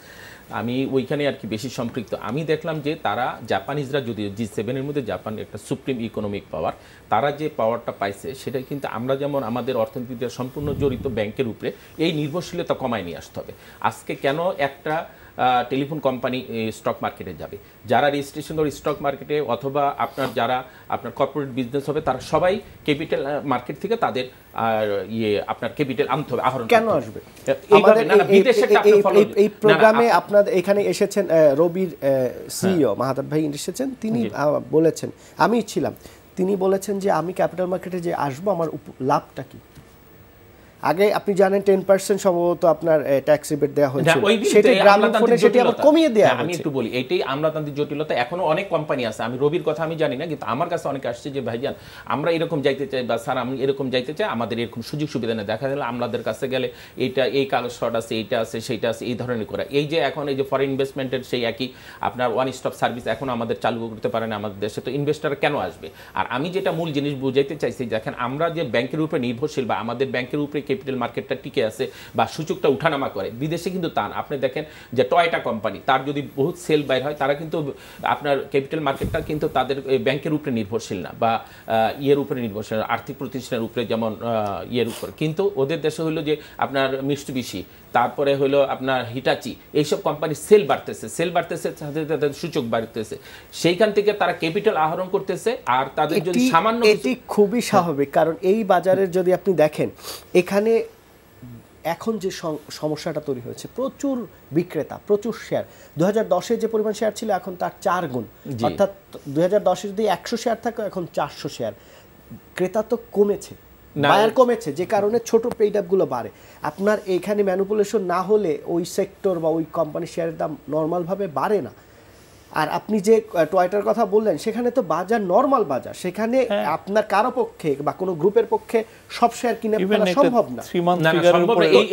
আমি ওইখানে আর কি বেশি সম্পৃক্ত। আমি দেখলাম যে তারা জাপানিজরা, যদিও G7-এর মধ্যে জাপান একটা সুপ্রিম ইকোনমিক পাওয়ার, তারা যে পাওয়ারটা পাইছে সেটা কিন্তু আমরা যেমন আমাদের অর্থনীতিতে সম্পূর্ণ জড়িত ব্যাংকের উপরে, এই নির্ভরশীলতা কমায় নিয়ে আসতে হবে। আজকে কেন একটা টেলিফোন কোম্পানি স্টক মার্কেটে যাবে? যারা রেজিস্ট্রেশন করে স্টক মার্কেটে, অথবা যারা আপনার কর্পোরেট বিজনেস হবে, তারা সবাই ক্যাপিটাল মার্কেট থেকে তাদের আপনার ক্যাপিটাল আনতে হবে, আহরণ কেন আসবে? এই প্রোগ্রামে আপনাদের এখানে এসেছেন রবির সিইও মাহাতাব ভাই এসেছেন, তিনি বলেছেন, আমি ছিলাম, তিনি বলেছেন যে আমি ক্যাপিটাল মার্কেটে যে আসবো, আমার লাভটা কি? আগে আপনি জানেন 10% সম্ভবত আপনার ট্যাক্স রিবেট দেওয়া হয়েছে, সেটা গ্রামীণফোনে সেটা আবার কমিয়ে দেওয়া হয়েছে। আমি একটু বলি, এইটাই আমলাতান্ত্রিক জটিলতা। এখনো অনেক কোম্পানি আছে, আমি রবির কথা আমি জানি না, কিন্তু আমার কাছে অনেকে আসছে যে ভাইজান আমরা এরকম যাইতে চাই, বা স্যার আমি এরকম যাইতে চাই, আমাদের এরকম সুযোগ সুবিধা নেই। দেখা গেল আমলাদের কাছে গেলে এইটা, এই কাগজ শর্ট আছে, এইটা আছে, সেইটা আছে, এই ধরনের করা। এই যে এখন এই যে ফরেন ইনভেস্টমেন্টের সেই একই আপনার ওয়ান স্টপ সার্ভিস এখন আমাদের চালু করতে পারে না আমাদের দেশে, তো ইনভেস্টার কেন আসবে? আর আমি যেটা মূল জিনিস বুঝাইতে চাইছি, দেখেন আমরা যে ব্যাংকের উপরে নির্ভরশীল, বা আমাদের ব্যাংকের উপরে ক্যাপিটাল মার্কেটটা টিকে আছে বা সূচকটা উঠানামা করে, বিদেশে কিন্তু তা না। আপনি দেখেন যে টয়োটা কোম্পানি, তার যদি বহুত সেল বাইর হয়, তারা কিন্তু আপনার ক্যাপিটাল মার্কেটটা কিন্তু তাদের ব্যাংকের উপরে নির্ভরশীল না, বা ইয়ের উপরে নির্ভরশীল, আর্থিক প্রতিষ্ঠানের উপরে, যেমন ইয়ের উপরে। কিন্তু ওদের দেশে হলো যে আপনার মিটসুবিশি, তারপরে হলো আপনার হিটাচি, এইসব কোম্পানি সেল বাড়তেছে সাথে তাদের সূচক বাড়তেছে, সেইখান থেকে তারা ক্যাপিটাল আহরণ করতেছে। আর তাদের যদি সামান্য, এটি খুবই স্বাভাবিক, কারণ এই বাজারের যদি আপনি দেখেন এখানে এখন যে সমস্যাটা তৈরি হয়েছে, প্রচুর বিক্রেতা, প্রচুর শেয়ার। 2010-এ যে পরিমাণ শেয়ার ছিল এখন তার 4 গুণ, অর্থাৎ 2010-এ যদি 100 শেয়ার থাকে এখন 400 শেয়ার। ক্রেতা তো কমেছে, বায়ার কমেছে, যে কারণে ছোট পেইড আপগুলো বাড়ে। আপনার এইখানে ম্যানিপুলেশন না হলে ওই সেক্টর বা ওই কোম্পানির শেয়ারের দাম নর্মালভাবে বাড়ে না। আর আপনি যে টয়টার কথা বললেন, সেখানে তো বাজার নরমাল বাজার, সেখানে আপনার কারো পক্ষে বা কোনো গ্রুপের পক্ষে সব শেয়ার কিনে ফেলা সম্ভব না।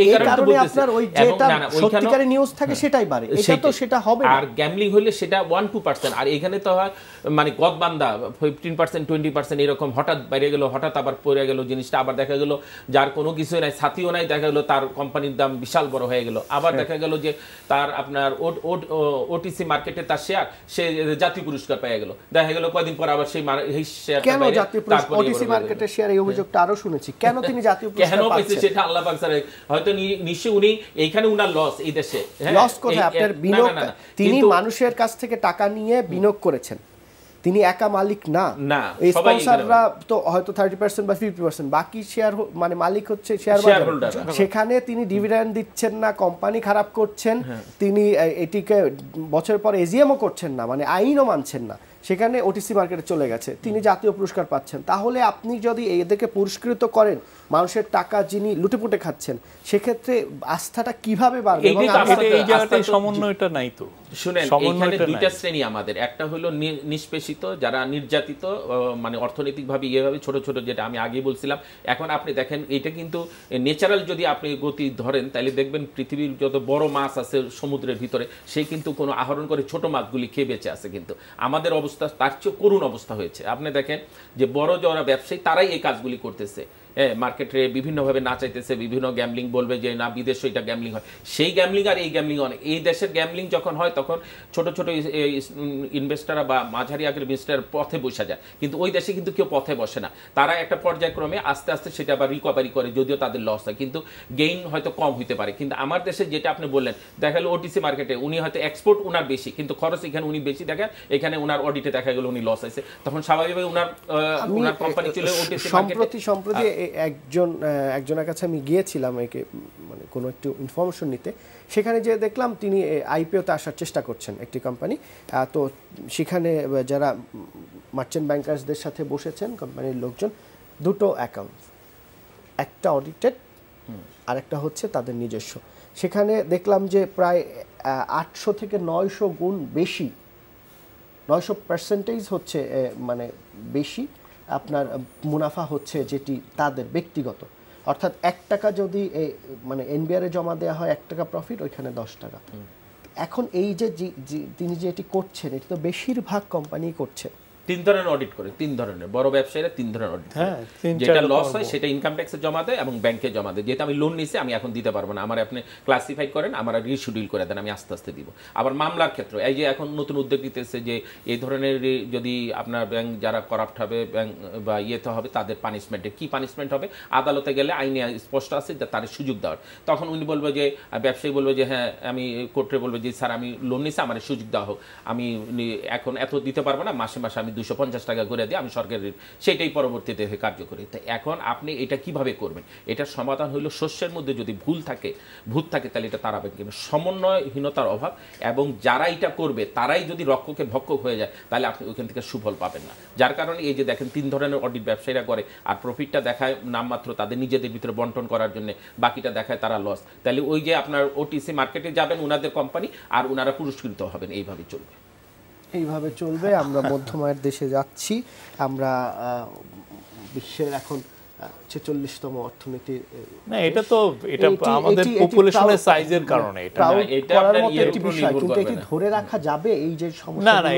এই কারণে আপনার ওই যেটা সত্যিকারের নিউজ থাকে সেটাই বাড়ে, এটা তো সেটা হবে। আর গ্যাম্বলিং হলে সেটা 1-2%, আর এখানে তো হয় মানে গদবান্দা 15% 20% এরকম হঠাৎ বাইরে গেল, হঠাৎ আবার পড়ে গেল জিনিসটা, আবার দেখা গেল যার কোনো কিছু নাই, সাথীও নাই, দেখা গেল তার কোম্পানির দাম বিশাল বড় হয়ে গেল। আবার দেখা গেল যে তার আপনার ওটিসি মার্কেটে তার শেয়ার, সে জাতীয় পুরস্কার পেয়ে গেল, দেখা গেল কয়েকদিন পর আবার সেই শেয়ার। কেন জাতীয় পুরস্কার? ওটিসি মার্কেটের শেয়ার, এই অভিযোগটা আরো শুনেছি, কেন তিনি জাতীয় পুরস্কার পাচ্ছেন? সেটা আল্লাহ পাক জানে, হয়তো নিশ্চয়ই উনি এইখানে উনার লস, এই দেশে লস কোথায়? আপনার বিনিয়োগ, তিনি মানুষের কাছ থেকে টাকা নিয়ে বিনিয়োগ করেছেন, তিনি একা মালিক না, এই স্পন্সররা তো হয়তো 30% বা 50%, বাকি শেয়ার মানে মালিক হচ্ছে শেয়ার হোল্ডার। সেখানে তিনি ডিভিডেন্ড দিচ্ছেন না, কোম্পানি খারাপ করছেন, তিনি এটিকে বছর পর এজিএমও করছেন না, মানে আইনও মানছেন না, সেখানে ওটিসি মার্কেটে চলে গেছে, তিনি জাতীয় পুরস্কার পাচ্ছেন। তাহলে আপনি যদি এদেরকে পুরস্কৃত করেন, মানুষের টাকা যিনি লুটেপুটে খাচ্ছেন, সেক্ষেত্রে আস্থাটা কিভাবে বাড়বে? এই জায়গাটায় সমন্বয়টা নাই তো। শুনেন, এখানে দুইটা শ্রেণী আমাদের, একটা হলো নিষ্পেষিত, যারা নির্যাতিত, মানে অর্থনৈতিকভাবে ইয়েভাবে ছোট ছোট, যেটা আমি আগে বলছিলাম। এখন আপনি দেখেন এটা কিন্তু ন্যাচারাল, যদি আপনি গতি ধরেন তাহলে দেখবেন পৃথিবীর যত বড় মাছ আছে সমুদ্রের ভিতরে, সে কিন্তু কোনো আহরণ করে ছোট মাছগুলি খেয়ে বেঁচে আছে। কিন্তু আমাদের অবস্থা তার চেয়ে করুণ অবস্থা হয়েছে। আপনি দেখেন যে বড় যারা ব্যবসায়ী, তারাই এই কাজগুলি করতেছে, মার্কেটে বিভিন্নভাবে না চাইতেছে, বিভিন্ন গ্যামলিং বলবে যে না বিদেশে এটা গ্যামলিং হয়, সেই গ্যামলিং আর এই গ্যামলিং অনেক। এই দেশের গ্যামলিং যখন হয় তখন ছোট ছোট ইনভেস্টাররা বা মাঝারি আকারের ইনভেস্টার পথে বসে যায়, কিন্তু ওই দেশে কিন্তু কেউ পথে বসে না, তারা একটা পর্যায়ক্রমে আস্তে আস্তে সেটা আবার রিকভারি করে, যদিও তাদের লস হয়, কিন্তু গেইন হয়তো কম হইতে পারে। কিন্তু আমার দেশে যেটা আপনি বললেন, দেখা গেল ওটিসি মার্কেটে উনি হয়তো এক্সপোর্ট উনার বেশি, কিন্তু খরচ এখানে উনি বেশি দেখা, এখানে উনার অডিটে দেখা গেল উনি লস আছে, তখন স্বাভাবিকভাবে উনার কোম্পানি চলে ওটিসি মার্কেটে। সম্প্রতি একজনের কাছে আমি গিয়েছিলাম মানে কোনো একটু ইনফরমেশন নিতে, সেখানে যে দেখলাম তিনি আইপিওতে আসার চেষ্টা করছেন একটি কোম্পানি। তো সেখানে যারা মার্চেন্ট ব্যাংকার্সদের সাথে বসেছেন কোম্পানির লোকজন, দুটো অ্যাকাউন্ট, একটা অডিটেড আর একটা হচ্ছে তাদের নিজস্ব। সেখানে দেখলাম যে প্রায় 800 থেকে 900 গুণ বেশি, 900% হচ্ছে মানে বেশি আপনার মুনাফা হচ্ছে, যেটি তাদের ব্যক্তিগত। অর্থাৎ 1 টাকা যদি মানে এনবিআরে জমা দেওয়া হয় 1 টাকা প্রফিট, ওইখানে 10 টাকা। এখন এই যে তিনি যে এটি করছেন, এটি তো বেশিরভাগ কোম্পানি করছে। 3 ধরনের অডিট করে, 3 ধরনের বড় ব্যবসায়ীরা 3 ধরনের অডিট করে। যেটা লস হয় সেটা ইনকাম ট্যাক্সে জমা দেয় এবং ব্যাংকে জমা দেয়। যেহেতু আমি লোন নিছি, আমি এখন দিতে পারবো না, আমার আপনি ক্লাসিফাই করেন, আমার রিশিডিউল করে দেন, আমি আস্তে আস্তে দিব। আবার মামলার ক্ষেত্রে এই যে এখন নতুন উদ্যোগ নিতেছে যে এই ধরনের যদি আপনার ব্যাংক যারা করাপ্ট হবে, ব্যাংক বা ইয়েতে হবে, তাদের পানিশমেন্টে কি পানিশমেন্ট হবে, আদালতে গেলে আইনে স্পষ্ট আছে যে তার সুযোগ দেওয়ার। তখন উনি বলবে যে, ব্যবসায়ী বলবে যে হ্যাঁ, আমি কোর্টে বলবে যে স্যার আমি লোন নিছি, আমার সুযোগ দেওয়া হোক, আমি এখন এত দিতে পারবো না, মাসে মাসে আমি 250 টাকা করে দিয়ে আমি সরকারের, সেটাই পরবর্তীতে কার্যকরী। তাই এখন আপনি এটা কিভাবে করবেন? এটার সমাধান হলো শস্যের মধ্যে যদি ভুল থাকে তাহলে এটা তাড়াবেন, কিন্তু সমন্বয়হীনতার অভাব, এবং যারা এটা করবে তারাই যদি রক্ষকে ভক্ষক হয়ে যায়, তাহলে আপনি ওইখান থেকে সুফল পাবেন না। যার কারণে এই যে দেখেন 3 ধরনের অডিট ব্যবসায়ীরা করে, আর প্রফিটটা দেখায় নামমাত্র তাদের নিজেদের ভিতরে বন্টন করার জন্য, বাকিটা দেখায় তারা লস। তাহলে ওই যে আপনার ওটিসি মার্কেটে যাবেন ওনাদের কোম্পানি, আর ওনারা পুরস্কৃত হবেন, এইভাবে চলবে। আমরা মধ্যমায়ের দেশে যাচ্ছি, আমরা বিশ্বের এখন 46তম অর্থনীতির। না, এটা তো এটা আমাদের পপুলেশনের সাইজের কারণে, এটা কিন্তু এটি ধরে রাখা যাবে এই যে সমস্যা? না,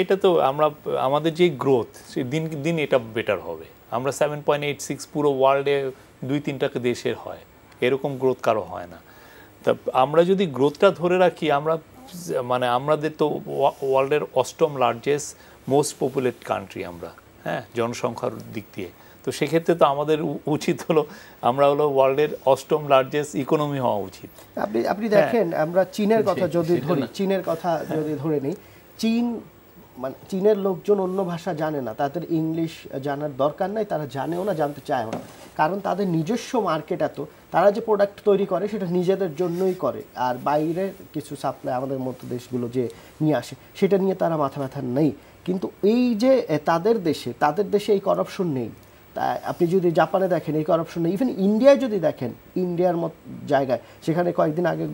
এটা তো আমরা আমাদের যে গ্রোথ, সে দিন দিন এটা বেটার হবে। আমরা 7.86 পুরো ওয়ার্ল্ডে 2-3টা দেশের হয়, এরকম গ্রোথ কারো হয় না। তা আমরা যদি গ্রোথটা ধরে রাখি, আমরা মানে আমাদের তো ওয়ার্ল্ডের 8ম লার্জেস্ট মোস্ট পপুলেটেড কান্ট্রি আমরা, হ্যাঁ, জনসংখ্যার দিক দিয়ে। তো সেক্ষেত্রে তো আমাদের উচিত হলো আমরা হলো ওয়ার্ল্ডের 8ম লার্জেস্ট ইকোনমি হওয়া উচিত। আপনি দেখেন আমরা চীনের কথা যদি ধরি, চীনের কথা যদি ধরে নিই, চীন মানে চীনের লোকজন অন্য ভাষা জানে না, তাদের ইংলিশ জানার দরকার নাই, তারা জানেও না, জানতে চায়ও না, কারণ তাদের নিজস্ব মার্কেট এত, তারা যে প্রোডাক্ট তৈরি করে সেটা নিজেদের জন্যই করে, আর বাইরের কিছু সাপ্লাই আমাদের মতো দেশগুলো যে নিয়ে আসে সেটা নিয়ে তারা মাথা ব্যথা নেই। কিন্তু এই যে তাদের দেশে এই করাপশন নেই। তা আপনি যদি জাপানে দেখেন এই করাপশন নেই, ইভেন ইন্ডিয়ায় যদি দেখেন, ইন্ডিয়ার মতো জায়গায় সেখানে কয়েকদিন আগে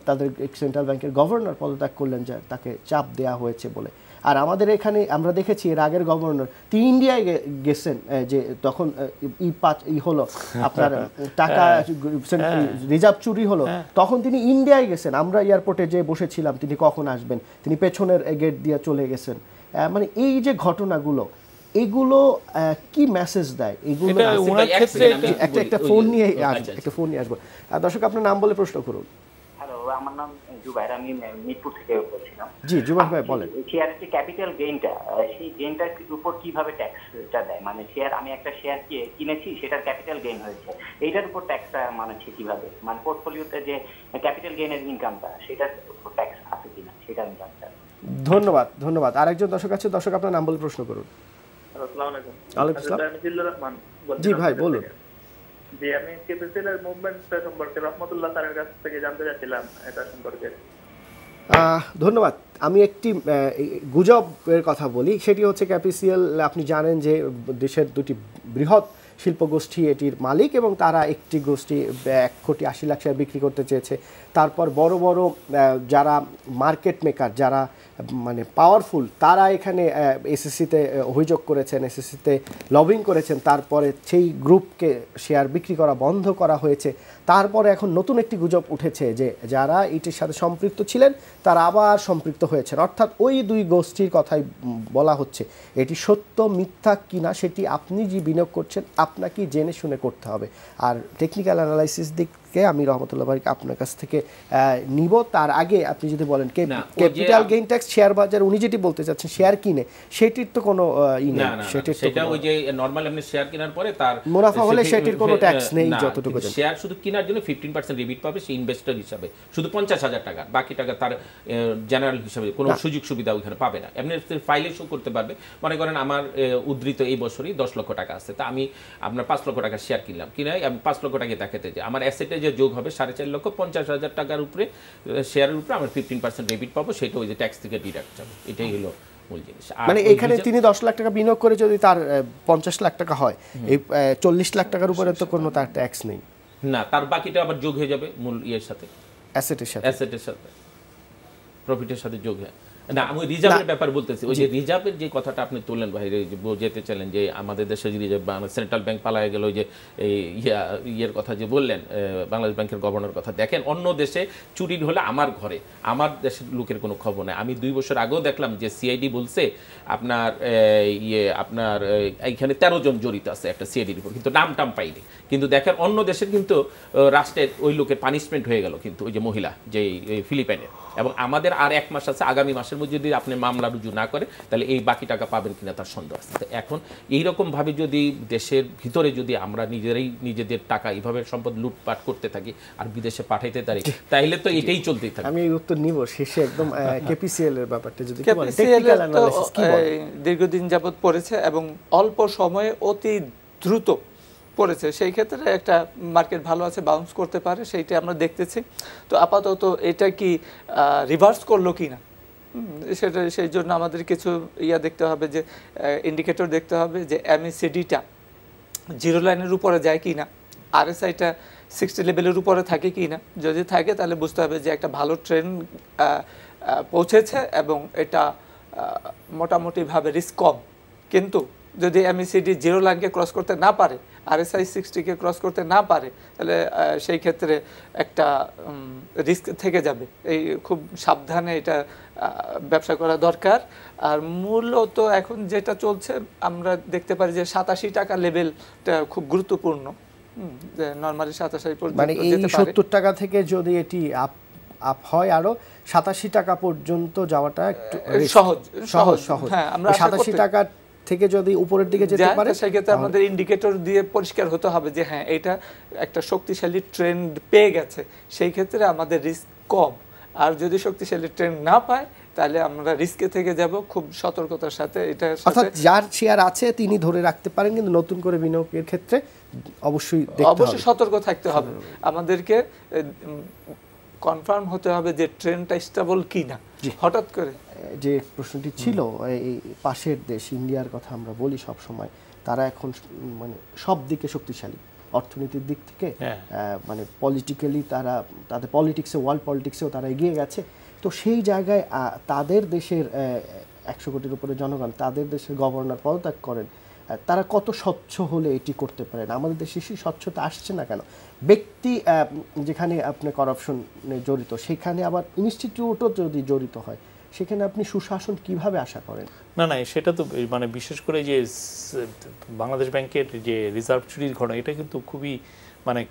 তাদের সেন্ট্রাল ব্যাংকের গভর্নর পদত্যাগ করলেন, যে তাকে চাপ দেওয়া হয়েছে বলে। আর আমাদের এখানে আমরা দেখেছি এর আগের গভর্নর তিনি ইন্ডিয়ায় গেছেন, যে তখন হলো আপনার টাকা রিজার্ভ চুরি হলো, তখন তিনি ইন্ডিয়ায় গেছেন, আমরা এয়ারপোর্টে যে বসেছিলাম তিনি কখন আসবেন, তিনি পেছনের গেট দিয়ে চলে গেছেন। মানে এই যে ঘটনাগুলো, এগুলো কি মেসেজ দেয়? এগুলো একটা ফোন নিয়ে আসবো। দর্শক আপনার নাম বলে প্রশ্ন করুন। আমার নাম জুবাইর, আমি মিরপুর থেকে বলছিলাম। জি জুবাইর ভাই বলেন। শেয়ারের যে ক্যাপিটাল গেইনটা, সেই গেইনটার উপর কিভাবে ট্যাক্সটা দেয়? মানে শেয়ার, আমি একটা শেয়ার কিনেছি, সেটার ক্যাপিটাল গেইন হয়েছে, এইটার উপর ট্যাক্সটা মানাচ্ছে কিভাবে? মানে পোর্টফোলিওতে যে ক্যাপিটাল গেইনের ইনকামটা, সেটার উপর ট্যাক্স আছে কিনা সেটা আমি জানতে চাই। ধন্যবাদ। আরেকজন দর্শক আছে, দর্শক আপনার নাম বলে প্রশ্ন করুন। আসসালামু আলাইকুম। ওয়ালাইকুম আসসালাম। আমি জিল্লুর রহমান বলছি। জি ভাই বলুন। জি, আমি ক্যাপিটাল মুভমেন্টটা সম্পর্কে রহমতুল্লাহ স্যারের কাছ থেকে জানতে চাচ্ছিলাম এটা সম্পর্কে। ধন্যবাদ। আমি একটি গুজবের কথা বলি, সেটি হচ্ছে ক্যাপিসিএল, আপনি জানেন যে দেশের দুটি বৃহৎ শিল্পগোষ্ঠী এটির মালিক, এবং তারা একটি গোষ্ঠী 1,80,00,000 শেয়ার বিক্রি করতে চেয়েছে। তারপর বড় বড় যারা মার্কেট মেকার, যারা মানে পাওয়ারফুল, তারা এখানে এসএসসিতে অভিযোগ করেছেন, এসএসসিতে লবিং করেছেন, তারপরে সেই গ্রুপকে শেয়ার বিক্রি করা বন্ধ করা হয়েছে। তারপরে এখন নতুন একটি গুজব উঠেছে যে যারা এটির সাথে সম্পৃক্ত ছিলেন তারা আবার সম্পৃক্ত হয়েছেন, অর্থাৎ ওই দুই গোষ্ঠীর কথাই বলা হচ্ছে। এটি সত্য মিথ্যা কিনা সেটি আপনি যে বিনিয়োগ করছেন আপনাকে জেনে শুনে করতে হবে। আর টেকনিক্যাল অ্যানালাইসিস দিকে আমি রহমতুল্লাহ ভাইকে আপনার কাছ থেকে নিব। তার আগে আপনি যদি বলেন ক্যাপিটাল গেইন ট্যাক্স, শেয়ার বাজার উনি যেটি বলতে চাচ্ছেন শেয়ার কিনে, সেটির তো কোনো সেটা ওই যে নরমাল আপনি শেয়ার কেনার পরে তার মুনাফা হলে সেটির কোনো ট্যাক্স নেই, যতটুকু শেয়ার শুধু কেনার জন্য 15% রিবিট পাবে সে ইনভেস্টর হিসাবে, শুধু 50,000 টাকা, বাকি টাকা তার জেনারেল হিসাবে কোনো সুযোগ সুবিধা ওইখানে পাবে না। এমনি ফাইলে শো করতে পারবে, মনে করেন আমার উদ্ধৃত এই বছরই 10 লক্ষ টাকা আছে, তা আমি আপনার 5 লক্ষ টাকা শেয়ার কিনলাম, কিনে আমি 5 লক্ষ টাকা দেখাতে যে আমার অ্যাসেটে যে যোগ হবে 4.5 লক্ষ, 50,000 টাকার উপরে শেয়ারের উপরে আমার 15% রিবিট পাবো, সেটা ওই যে ট্যাক্স থেকে ডিডাক্ট যাবে। এটাই হলো মূল জিনিস। মানে এখানে তিনি 10 লাখ টাকা বিনিয়োগ করে যদি তার 50 লাখ টাকা হয়, এই 40 লাখ টাকার উপরে তো কোনো তার ট্যাক্স নেই না, তার বাকিটা আবার যোগ হয়ে যাবে মূল ইয়ের সাথে, অ্যাসেটের সাথে, প্রফিটের সাথে যোগ হয় না। আমি রিজার্ভের ব্যাপার বলতেছি, ওই যে রিজার্ভের যে কথাটা আপনি তুললেন বাইরে যেতে চাইলেন যে আমাদের দেশে যদি সেন্ট্রাল ব্যাংক পালায় গেল, যে ইয়ের কথা যে বললেন বাংলাদেশ ব্যাংকের গভর্নর কথা, দেখেন অন্য দেশে চুরির হলে আমার ঘরে, আমার দেশের লোকের কোনো খবর নেই। আমি 2 বছর আগেও দেখলাম যে সিআইডি বলছে আপনার আপনার এইখানে 13 জন জড়িত আছে একটা সিআইডির উপর, কিন্তু নাম টাম পাইনি। কিন্তু দেখেন অন্য দেশের কিন্তু রাষ্ট্রের ওই লোকের পানিশমেন্ট হয়ে গেল, কিন্তু ওই যে মহিলা যে ফিলিপাইনের, এবং আমাদের আর 1 মাস আছে, আগামী মাসের মধ্যে যদি আপনি মামলা রুজু না করে তাহলে এই বাকি টাকা পাবেন কিনা তার সন্দেহ আছে। এখন এইরকম ভাবে যদি দেশের ভিতরে যদি আমরা নিজেদের টাকা এইভাবে সম্পদ লুটপাট করতে থাকি আর বিদেশে পাঠাইতে পারি, তাহলে তো এটাই চলতেই থাকে। আমি এই উত্তর নিব শেষে একদম কেপিসিএল এর ব্যাপারটা যদি বলেন। টেকনিক্যাল অ্যানালিসিস কি বলে? দীর্ঘদিন যাবত পড়েছে এবং অল্প সময়ে অতি দ্রুত পড়েছে, সেই ক্ষেত্রে একটা মার্কেট ভালো আছে, বাউন্স করতে পারে, সেইটা আমরা দেখতেছি। তো আপাতত এটা কি রিভার্স করলো কি না সেটা, সেই জন্য আমাদের কিছু দেখতে হবে, যে ইন্ডিকেটর দেখতে হবে যে এমএসিডিটা 0 লাইনের উপরে যায় কি না, আরএসআইটা 60 লেভেলের উপরে থাকে কি না। যদি থাকে তাহলে বুঝতে হবে যে একটা ভালো ট্রেন্ড পৌঁছেছে এবং এটা মোটামুটিভাবে রিস্ক কম। কিন্তু যদি এমএসিডি 0 লাইনকে ক্রস করতে না পারে, আরএসআই 60কে ক্রস করতে না পারে, তাহলে সেই ক্ষেত্রে একটা রিস্ক থেকে যাবে। এই খুব সাবধানে এটা ব্যবসা করা দরকার। আর মূলত এখন যেটা চলছে আমরা দেখতে পারি যে 87 টাকা লেভেলটা খুব গুরুত্বপূর্ণ, যে নরমালি 87 পর্যন্ত মানে এই 70 টাকা থেকে যদি এটি আপ হয় আরো 87 টাকা পর্যন্ত যাওয়াটা একটু সহজ। হ্যাঁ, আমরা 87 টাকা থেকে যদি উপরের দিকে যেতে পারে সেক্ষেত্রে আমাদের ইন্ডিকেটর দিয়ে পরিষ্কার হতে হবে যে হ্যাঁ এটা একটা শক্তিশালী ট্রেন্ড পেয়ে গেছে, সেই ক্ষেত্রে আমাদের রিস্ক কম। আর যদি শক্তিশালী ট্রেন্ড না পায় তাহলে আমরা রিস্কে থেকে যাব খুব সতর্কতার সাথে। এটা অর্থাৎ যার শেয়ার আছে তিনি ধরে রাখতে পারেন, কিন্তু নতুন করে বিনিয়োগের ক্ষেত্রে অবশ্যই সতর্ক থাকতে হবে। আমাদেরকে কনফার্ম হতে হবে যে ট্রেন্ডটা স্টেবল কিনা। হঠাৎ করে যে প্রশ্নটি ছিল, এই পাশের দেশ ইন্ডিয়ার কথা আমরা বলি সব সময়, তারা এখন মানে সব দিকে শক্তিশালী, অর্থনীতির দিক থেকে মানে পলিটিক্যালি তারা তাদের পলিটিক্সে, ওয়ার্ল্ড পলিটিক্সেও তারা এগিয়ে গেছে। তো সেই জায়গায় তাদের দেশের 100 কোটির উপরে জনগণ, তাদের দেশের গভর্নর পদত্যাগ করেন, তারা কত স্বচ্ছ হলে এটি করতে পারেন? আমাদের দেশে সেই স্বচ্ছতা আসছে না কেন? ব্যক্তি যেখানে আপনি করাপশনে জড়িত, সেখানে আবার ইনস্টিটিউটও যদি জড়িত হয়, সেখানে আপনি সুশাসন কিভাবে আশা করেন? না সেটা তো মানে বিশেষ করে যে বাংলাদেশ ব্যাংকের যে রিজার্ভ চুরির ঘটনা, এটা কিন্তু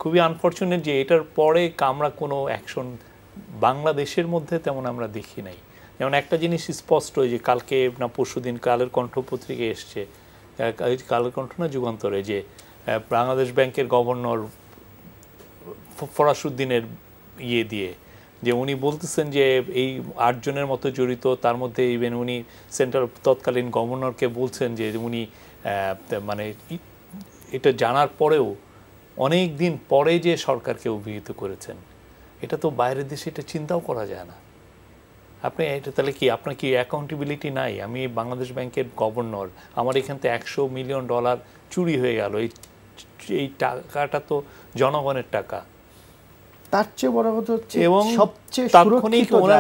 খুবই আনফরচুনেট যে এটার পরে আমরা কোনো অ্যাকশন বাংলাদেশের মধ্যে তেমন আমরা দেখি নাই। যেমন একটা জিনিস স্পষ্ট, যে কালকে না পরশুদিন কালের কণ্ঠ পত্রিকায় এসছে, কালের কণ্ঠ না যুগান্তরে, যে বাংলাদেশ ব্যাংকের গভর্নর ফরাসউদ্দিনের দিয়ে যে উনি বলতেছেন যে এই 8 জনের মতো জড়িত, তার মধ্যে ইভেন উনি সেন্ট্রাল তৎকালীন গভর্নরকে বলছেন যে উনি মানে এটা জানার পরেও অনেক দিন পরে যে সরকারকে অভিহিত করেছেন। এটা তো বাইরের দেশে এটা চিন্তাও করা যায় না। আপনি এটা তাহলে কি আপনার কি অ্যাকাউন্টেবিলিটি নাই? আমি বাংলাদেশ ব্যাংকের গভর্নর, আমার এখান থেকে $100 মিলিয়ন চুরি হয়ে গেল, এই টাকাটা তো জনগণের টাকা। তার চেয়ে বড় কথা হচ্ছে এবং সবচেয়ে তাৎক্ষণিক ওরা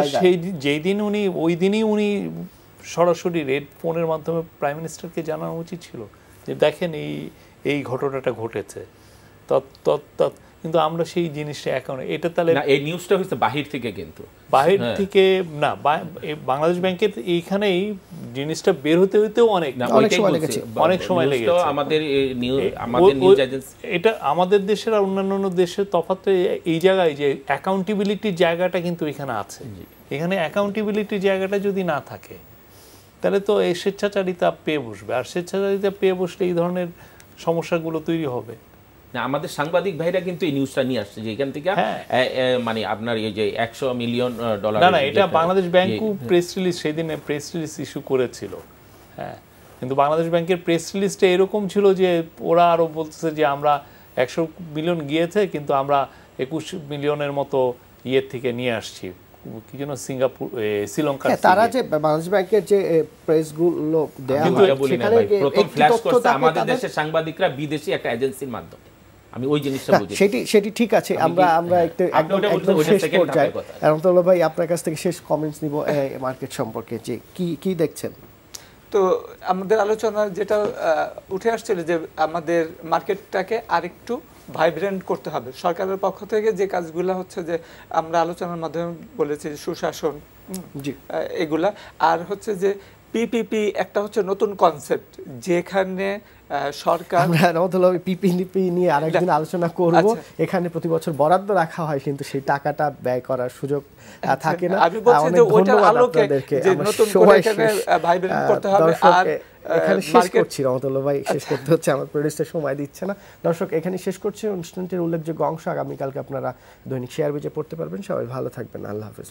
যেই দিন উনি ওই দিনই উনি সরাসরি রেড ফোনের মাধ্যমে প্রাইম মিনিস্টারকে জানানো উচিত ছিল যে দেখেন এই ঘটনাটা ঘটেছে। কিন্তু আমরা সেই জিনিসটা এখন এটা তাহলে এই নিউজটা হচ্ছে বাহির থেকে, কিন্তু বাহির থেকে না, বাংলাদেশ ব্যাংকের এইখানেই জিনিসটা বের হতেও অনেক সময় লেগেছে। আমাদের নিউজ এজেন্সি, এটা আমাদের দেশের আর অন্যান্য দেশের তফাৎ এই জায়গায় যে অ্যাকাউন্টেবিলিটির জায়গাটা কিন্তু এখানে আছে। এখানে অ্যাকাউন্টেবিলিটির জায়গাটা যদি না থাকে তাহলে তো এই স্বেচ্ছাচারিতা পেয়ে বসবে, আর স্বেচ্ছাচারিতা পেয়ে বসলে এই ধরনের সমস্যাগুলো তৈরি হবে। না, আমাদের সাংবাদিক ভাইরা কিন্তু এই নিউজটা নিয়ে আসছে যে এখান থেকে মানে আপনার এই যে $100 মিলিয়ন, না এটা বাংলাদেশ ব্যাংকও প্রেস রিলিজ, সেদিন প্রেস রিলিজ ইস্যু করেছিল। হ্যাঁ, কিন্তু বাংলাদেশ ব্যাংকের প্রেস রিলিজটা এরকম ছিল যে ওরা আরো বলতেছে যে আমরা 100 মিলিয়ন গিয়েছে, কিন্তু আমরা 21 মিলিয়নের মতো থেকে নিয়ে আসছি, কি যেন সিঙ্গাপুর, শ্রীলঙ্কা। তারা যে বাংলাদেশ ব্যাংকের যে প্রেসগুলো দেয়া হয়, সেখানে প্রথম ফ্ল্যাশ করতে আমাদের দেশের সাংবাদিকরা বিদেশি একটা এজেন্সির মাধ্যমে। আমি ওই জিনিসটা বুঝি, সেটি ঠিক আছে। আমরা একটু একদম শেষ পর্যায়ে রহমতুল্লাহ ভাই আপনার কাছ থেকে শেষ কমেন্টস নিব মার্কেট সম্পর্কে, যে কি দেখছেন? তো আমাদের আলোচনা যেটা উঠে আসছিল যে আমাদের মার্কেটটাকে আরেকটু ভাইব্রেন্ট করতে হবে। সরকারের পক্ষ থেকে যে কাজগুলো হচ্ছে, যে আমরা আলোচনার মাধ্যমে বলেছি সুশাসন, এগুলা, আর হচ্ছে যে পিপিপি একটা হচ্ছে নতুন কনসেপ্ট, যেখানে সরকার, আমরা রহমতুল্লাহ পিপিপি নিয়ে আরেকদিন আলোচনা করব। এখানে প্রতি বছর বরাদ্দ রাখা হয়, কিন্তু সেই টাকাটা ব্যয় করার সুযোগ থাকে না। আমি বলছি যে ওইটার আলোকে যে নতুন করে এখানে ভাইব্রেন্ট করতে হবে। আর এখানে শেষ করছি, রহমতুল্লাহ ভাই শেষ করতে হচ্ছে, আমার প্রোডিউসার সময় দিচ্ছে না। দর্শক, এখানে শেষ করছি অনুষ্ঠানটির উল্লেখযোগ্য অংশ। আগামীকালকে আপনারা দৈনিক শেয়ার বিজে পড়তে পারবেন। সবাই ভালো থাকবেন, আল্লাহ হাফেজ।